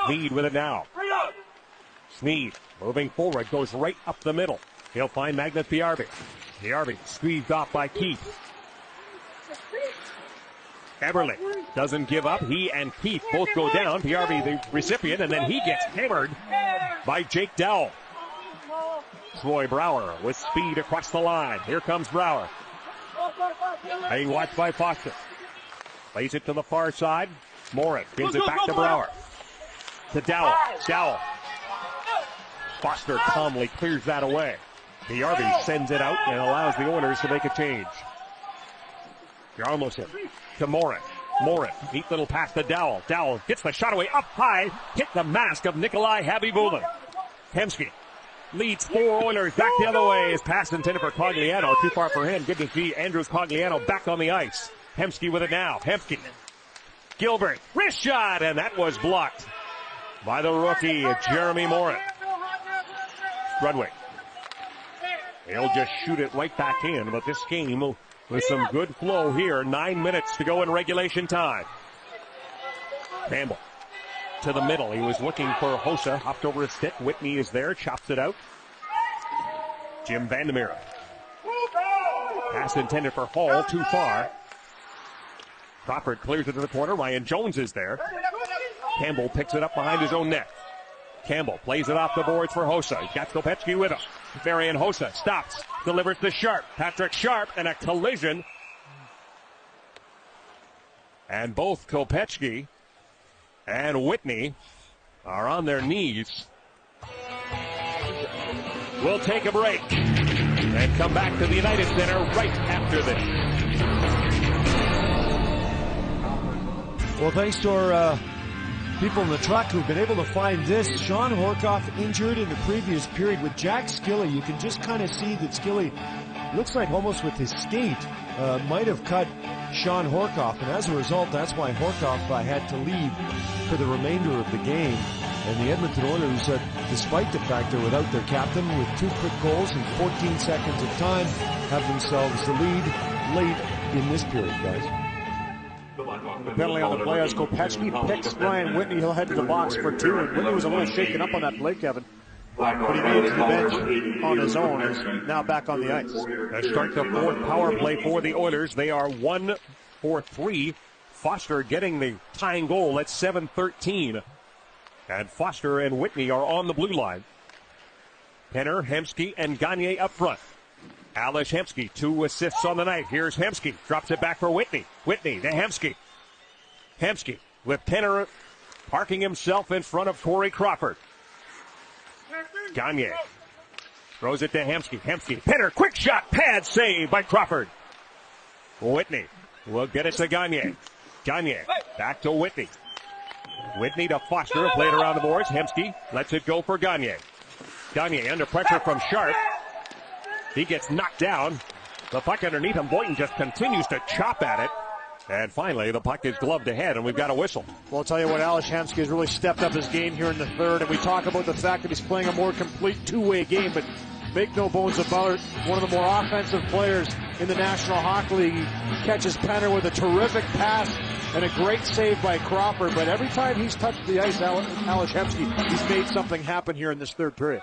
Mead with it now. Sneed moving forward, goes right up the middle. He'll find Magnus Piarvi. Piarvi squeezed off by Keith. Eberle doesn't give up. He and Keith both go down. Piarvi the recipient, and then he gets hammered by Jake Dowell. Troy Brouwer with speed across the line. Here comes Brouwer. Being watched by Foster. Plays it to the far side. Morin gives it back to Brouwer. To Dowell. Dowell. Foster calmly clears that away. Piarvi sends it out and allows the Oilers to make a change. Jarmosin to Morin. Morin, neat little pass to Dowell. Dowell gets the shot away up high. Hit the mask of Nikolai Habibulin. Hemsky leads 4 Oilers back the other way. His pass intended for Cogliano. Too far for him. Good to see Andrews Cogliano back on the ice. Hemsky with it now. Hemsky. Gilbert. Wrist shot. And that was blocked by the rookie, Jeremy Morin. Strudwick. He'll just shoot it right back in. But this game with some good flow here. 9 minutes to go in regulation time. Campbell. To the middle. He was looking for Hossa. Hopped over a stick. Whitney is there. Chops it out. Jim Vandermeer. Pass intended for Hall. Too far. Crawford clears it to the corner. Ryan Jones is there. Campbell picks it up behind his own net. Campbell plays it off the boards for Hossa. He's got Skopetsky with him. Marian Hossa stops. Delivers to Sharp. Patrick Sharp and a collision And both Kopechki and Whitney are on their knees. We'll take a break and come back to the United Center right after this. Well, thanks to our people in the truck who've been able to find this. Sean Horkoff injured in the previous period with Jack Skilly. You can just kind of see that Skilly looks like almost with his skate might have cut Sean Horkoff, and as a result, that's why Horkoff had to leave for the remainder of the game. And the Edmonton Oilers, despite the fact they're without their captain, with 2 quick goals in 14 seconds of time, have themselves the lead late in this period, guys. The penalty on the play as Kopechki picks Ryan Whitney. He'll head to the box for 2. And Whitney was a little shaken up on that play, Kevin. But he made it to the bench on his own. Is now back on the ice. They start the 4th power play for the Oilers. They are 1 for 3. Foster getting the tying goal at 7:13. And Foster and Whitney are on the blue line. Penner, Hemsky, and Gagne up front. Alish Hemsky, 2 assists on the night. Here's Hemsky. Drops it back for Whitney. Whitney to Hemsky. Hemsky with Penner parking himself in front of Corey Crawford. Gagne throws it to Hemsky. Hemsky. Penner, quick shot. Pad save by Crawford. Whitney will get it to Gagne. Gagne back to Whitney. Whitney to Foster, played around the boards. Hemsky lets it go for Gagne. Gagne under pressure from Sharp. He gets knocked down. The puck underneath him. Boynton just continues to chop at it. And finally, the puck is gloved ahead, and we've got a whistle. Well, I'll tell you what, Alish Hemsky has really stepped up his game here in the 3rd. And we talk about the fact that he's playing a more complete 2-way game. But make no bones about it, one of the more offensive players in the National Hockey League. He catches Penner with a terrific pass and a great save by Crawford. But every time he's touched the ice, Alish Hemsky, he's made something happen here in this 3rd period.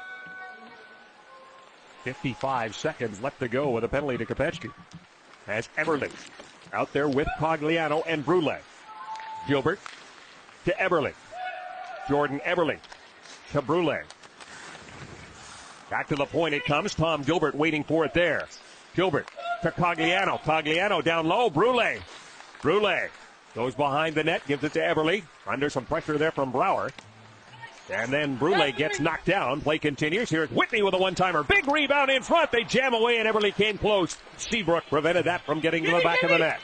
55 seconds left to go with a penalty to Kopechki. As Eberle out there with Cogliano and Brule. Gilbert to Eberle. Jordan Eberle to Brule. Back to the point it comes. Tom Gilbert waiting for it there. Gilbert to Cogliano. Cogliano down low. Brule. Brule goes behind the net, gives it to Eberle. Under some pressure there from Brouwer. And then Brule gets knocked down. Play continues. Here's Whitney with a one-timer. Big rebound in front. They jam away and Eberle came close. Seabrook prevented that from getting to the back of the net.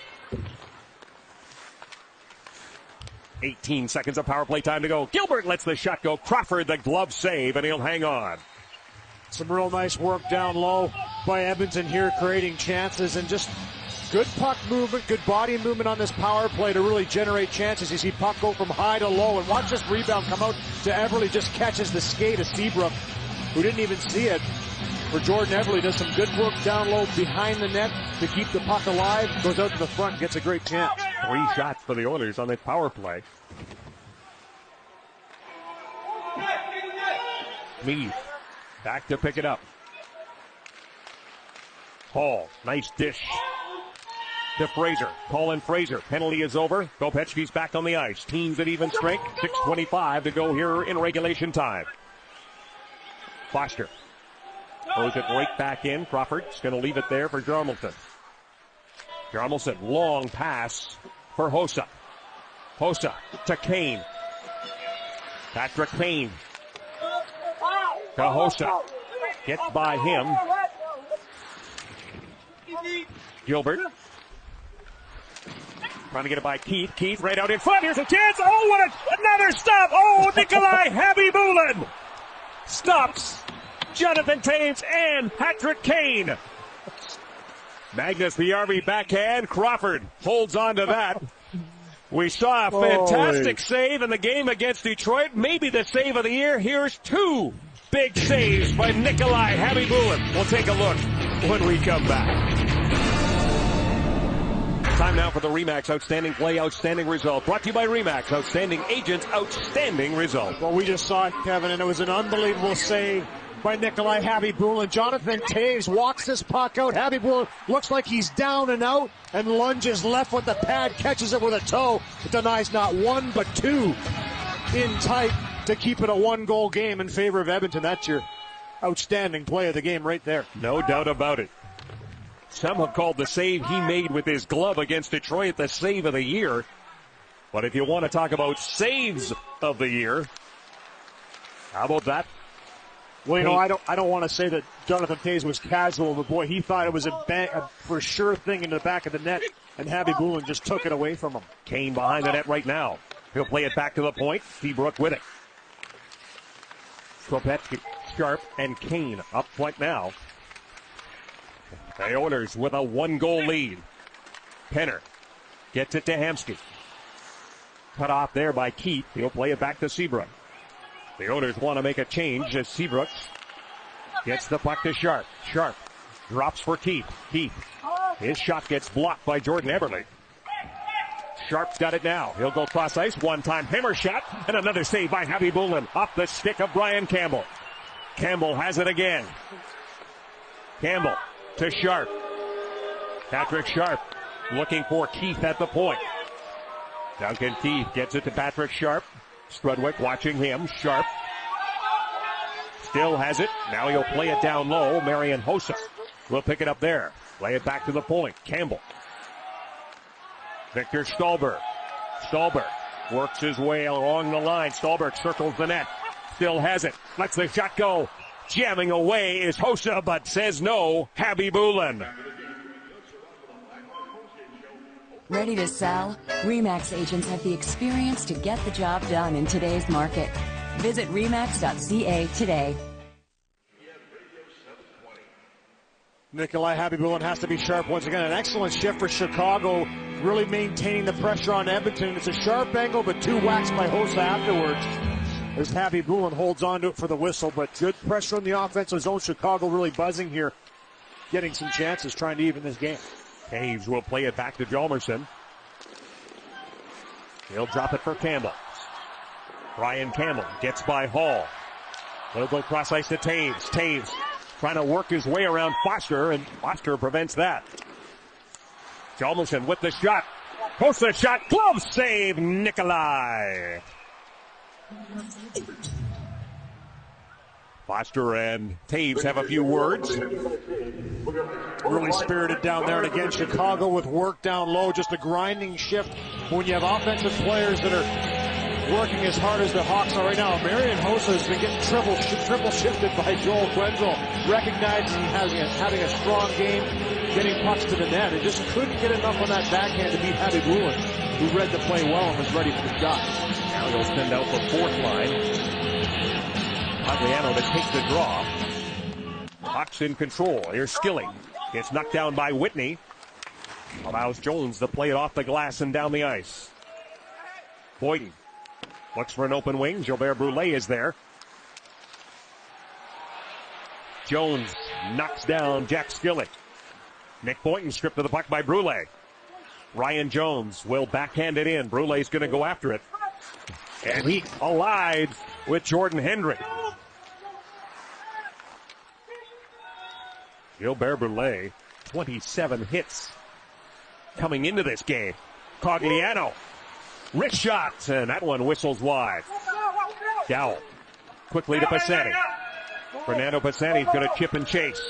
18 seconds of power play time to go. Gilbert lets the shot go. Crawford the glove save, and he'll hang on. Some real nice work down low by Edmonton here, creating chances and just good puck movement, good body movement on this power play to really generate chances. You see puck go from high to low, and watch this rebound come out to Eberle. Just catches the skate of Seabrook, who didn't even see it. For Jordan Eberle, does some good work down low behind the net to keep the puck alive. Goes out to the front, gets a great chance. 3 shots for the Oilers on this power play. Meade back to pick it up. Hall, nice dish to Fraser. Colin Fraser. Penalty is over. Kopechki's back on the ice. Teams at even strength. 6:25 to go here in regulation time. Foster throws it right back in. Crawford's going to leave it there for Jarmelson. Jarmelson, long pass for Hossa. Hossa to Kane. Patrick Kane to Hossa. Gets by him. Gilbert. Trying to get it by Keith. Keith right out in front. Here's a chance. Oh, another stop. Oh, Nikolai Habibulin stops Jonathan Taves and Patrick Kane. Magnus Viarvi backhand. Crawford holds on to that. We saw a fantastic save in the game against Detroit. Maybe the save of the year. Here's 2 big saves by Nikolai Habibulin. We'll take a look when we come back. Time now for the RE/MAX Outstanding Play, Outstanding Result. Brought to you by RE/MAX Outstanding Agents, Outstanding Result. Well, we just saw it, Kevin, and it was an unbelievable save by Nikolai Habibulin. Jonathan Taves walks this puck out. Habibulin looks like he's down and out and lunges left with the pad, catches it with a toe. It denies not 1 but 2 in tight to keep it a 1-goal game in favor of Edmonton. That's your outstanding play of the game right there. No doubt about it. Some have called the save he made with his glove against Detroit the save of the year. But if you want to talk about saves of the year, how about that? Well, you know, I don't want to say that Jonathan Toews was casual, but boy, he thought it was a for sure thing in the back of the net, and Happy Bullen just took it away from him. Kane behind the net right now. He'll play it back to the point. Seabrook with it. Skrupetsky, Sharp, and Kane up front now. The Oilers with a 1-goal lead. Penner gets it to Hamsky. Cut off there by Keith. He'll play it back to Seabrook. The Oilers want to make a change as Seabrook gets the puck to Sharp. Sharp drops for Keith. Keith, his shot gets blocked by Jordan Eberle. Sharp's got it now. He'll go cross ice. One-time hammer shot. And another save by Happy Bullen off the stick of Brian Campbell. Campbell has it again. Campbell to Sharp. Patrick Sharp looking for Keith at the point. Duncan Keith gets it to Patrick Sharp. Strudwick watching him. Sharp still has it. Now he'll play it down low. Marian Hossa will pick it up there. Play it back to the point. Campbell. Victor Stolberg. Stolberg works his way along the line. Stolberg circles the net. Still has it. Lets the shot go. Jamming away is Hossa, but says no. Happy Bullen. Ready to sell? RE/MAX agents have the experience to get the job done in today's market. Visit RE/MAX.ca today. Nikolai Happy Bullen has to be sharp once again. An excellent shift for Chicago, really maintaining the pressure on Edmonton. It's a sharp angle, but 2 whacks by Hossa afterwards. As Happy Bullen holds on to it for the whistle, but good pressure on the offensive zone. Chicago really buzzing here, getting some chances, trying to even this game. Taves will play it back to Hjalmarsson. He'll drop it for Campbell. Brian Campbell gets by Hall. He'll go cross ice to Taves. Taves trying to work his way around Foster, and Foster prevents that. Hjalmarsson with the shot. Post the shot. Glove save, Nikolai. Foster and Taves have a few words. Really spirited down there, and again, Chicago with work down low, just a grinding shift. When you have offensive players that are working as hard as the Hawks are right now, Marian Hossa has been getting triple shifted by Joel Quenneville, recognizing having a strong game, getting pucks to the net. It just couldn't get enough on that backhand to beat Happy Bullen, who read the play well and was ready for the shot. Now he'll send out the fourth line. Adriano to take the draw. Hawks in control. Here's Skilling. Gets knocked down by Whitney. Allows Jones to play it off the glass and down the ice. Boyden looks for an open wing. Gilbert Brulé is there. Jones knocks down Jack Skilling. Nick Boynton stripped of the puck by Brulé. Ryan Jones will backhand it in. Brulé's going to go after it. And he allied with Jordan Hendrick. Gilbert Brulé, 27 hits coming into this game. Cogliano, wrist shot, and that one whistles wide. Dowell, quickly to Pisani. Fernando Pisani's going to chip and chase.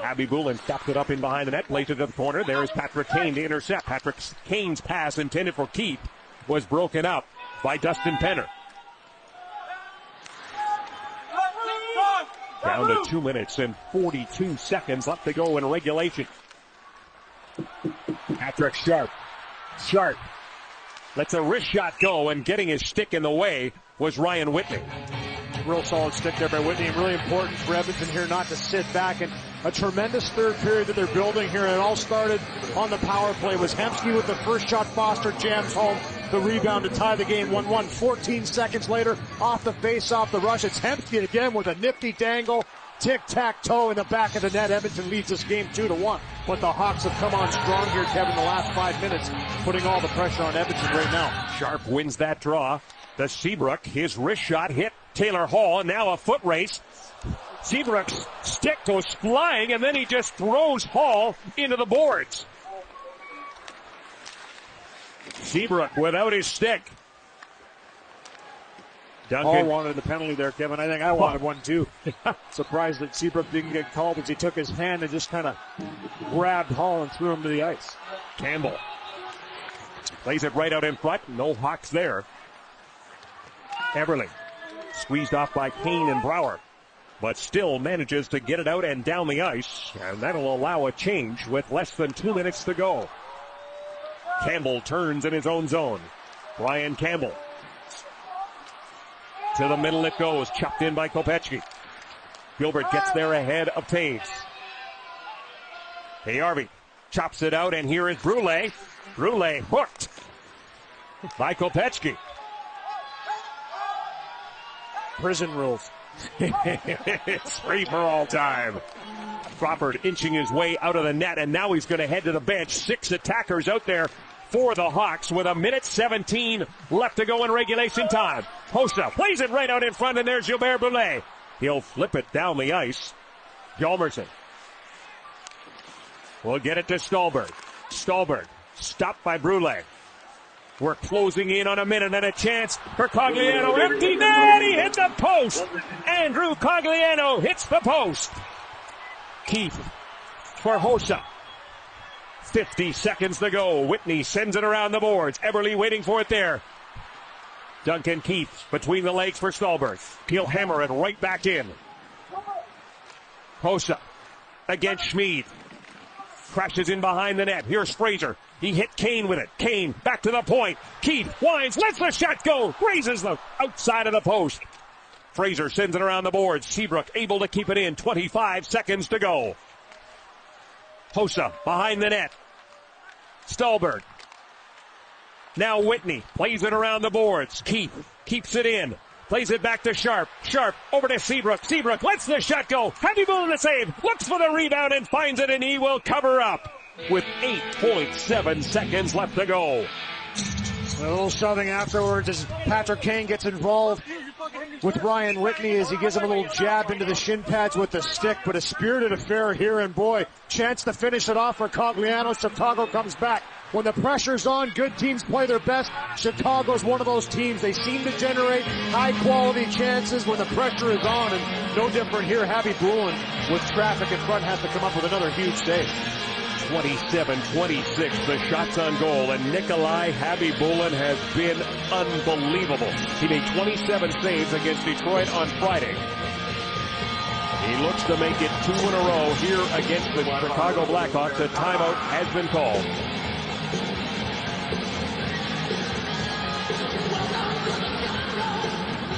Happy Bullen stopped it up in behind the net, plays it to the corner. There is Patrick Kane to intercept. Patrick Kane's pass intended for Keith was broken up by Dustin Penner. Down to 2 minutes and 42 seconds left to go in regulation. Patrick Sharp. Sharp lets a wrist shot go, and getting his stick in the way was Ryan Whitney. Real solid stick there by Whitney. Really important for Edmonton here not to sit back. And a tremendous third period that they're building here. And it all started on the power play. It was Hemsky with the first shot. Foster jams home the rebound to tie the game 1-1. 14 seconds later, off the face-off the rush. It's Hemsky again with a nifty dangle. Tic-tac-toe in the back of the net. Edmonton leads this game 2-1. But the Hawks have come on strong here, Kevin, the last 5 minutes, putting all the pressure on Edmonton right now. Sharp wins that draw. The Seabrook, his wrist shot hit Taylor Hall, and now a foot race. Seabrook's stick goes flying, and then he just throws Hall into the boards. Seabrook without his stick. Duncan. Hall wanted the penalty there, Kevin. I think I wanted one too. Surprised that Seabrook didn't get called as he took his hand and just kind of grabbed Hall and threw him to the ice. Campbell Plays it right out in front. No Hawks there. Eberle squeezed off by Kane and Brouwer, but still manages to get it out and down the ice, and that'll allow a change with less than 2 minutes to go. Campbell turns in his own zone. Brian Campbell. To the middle it goes, chopped in by Kopecky. Gilbert gets there ahead of Taves. Harvey chops it out, and here is Brule. Brule hooked by Kopecky. Prison rules. It's free for all time. Crawford inching his way out of the net, and now he's going to head to the bench. 6 attackers out there for the Hawks with 1:17 left to go in regulation time. Hossa plays it right out in front, and there's Gilbert Brule. He'll flip it down the ice. Hjalmarsson will get it to Stålberg. Stålberg stopped by Brule. We're closing in on a minute and a chance for Cogliano. Empty net, he hit the post. Andrew Cogliano hits the post. Keith for Hossa. 50 seconds to go. Whitney sends it around the boards. Eberle waiting for it there. Duncan Keith between the legs for Stålberg. He'll hammer it right back in. Hossa against Schmid. Crashes in behind the net. Here's Fraser. He hit Kane with it. Kane back to the point. Keith winds, lets the shot go. Grazes the outside of the post. Fraser sends it around the boards. Seabrook able to keep it in. 25 seconds to go. Hossa behind the net. Stålberg. Now Whitney plays it around the boards. Keith keeps it in. Plays it back to Sharp. Sharp over to Seabrook. Seabrook lets the shot go. Habibul the save. Looks for the rebound and finds it, and he will cover up with 8.7 seconds left to go. A little shoving afterwards as Patrick Kane gets involved with Ryan Whitney as he gives him a little jab into the shin pads with the stick, but a spirited affair here, and boy, chance to finish it off for Cogliano. Chicago comes back. When the pressure's on, good teams play their best. Chicago's one of those teams. They seem to generate high-quality chances when the pressure is on, and no different here. Habibul with traffic in front has to come up with another huge save. 27-26, the shots on goal, and Nikolai Habibulin has been unbelievable. He made 27 saves against Detroit on Friday. He looks to make it 2 in a row here against the Chicago Blackhawks. A timeout has been called.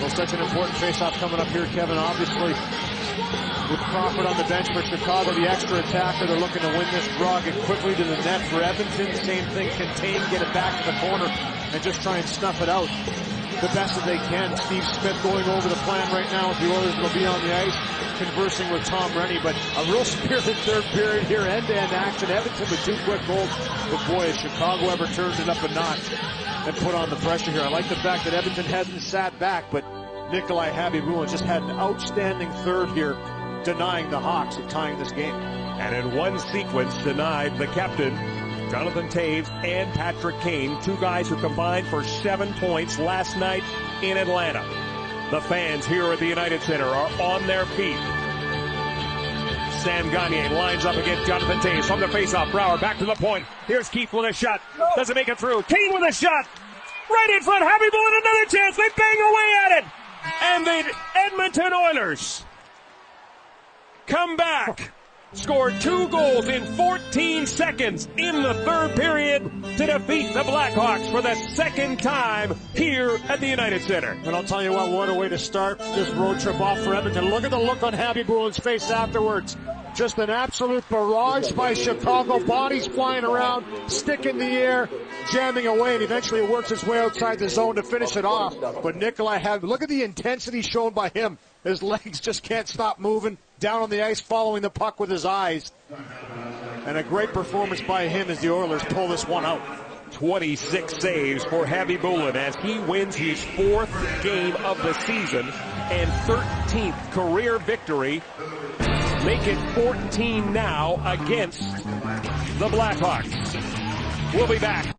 Well, such an important faceoff coming up here, Kevin. Obviously, with Crawford on the bench for Chicago, the extra attacker, they're looking to win this draw, get quickly to the net. For Edmonton, same thing, contain, get it back to the corner, and just try and snuff it out the best that they can. Steve Smith going over the plan right now with the Oilers will be on the ice, conversing with Tom Rennie, but a real spirited third period here, end-to-end action. Edmonton with 2 quick goals, but boy, has Chicago ever turned it up a notch and put on the pressure here. I like the fact that Edmonton hasn't sat back, but Nikolai Habibulin just had an outstanding third here, denying the Hawks of tying this game. And in one sequence, denied the captain, Jonathan Taves, and Patrick Kane, 2 guys who combined for 7 points last night in Atlanta. The fans here at the United Center are on their feet. Stan Gagner lines up against Jonathan Taves from the faceoff. Brouwer back to the point. Here's Keith with a shot. Doesn't make it through. Kane with a shot. Right in front. Habibulin another chance. They bang away at it. And the Edmonton Oilers come back. Scored 2 goals in 14 seconds in the third period to defeat the Blackhawks for the second time here at the United Center. And I'll tell you what a way to start this road trip off for Edmonton. Look at the look on Habibulin's face afterwards. Just an absolute barrage by Chicago. Bodies flying around, stick in the air, jamming away, and eventually it works its way outside the zone to finish it off. But Nikolai look at the intensity shown by him. His legs just can't stop moving. Down on the ice, following the puck with his eyes. And a great performance by him as the Oilers pull this one out. 26 saves for Habibulin as he wins his 4th game of the season and 13th career victory. Make it 14 now against the Blackhawks. We'll be back.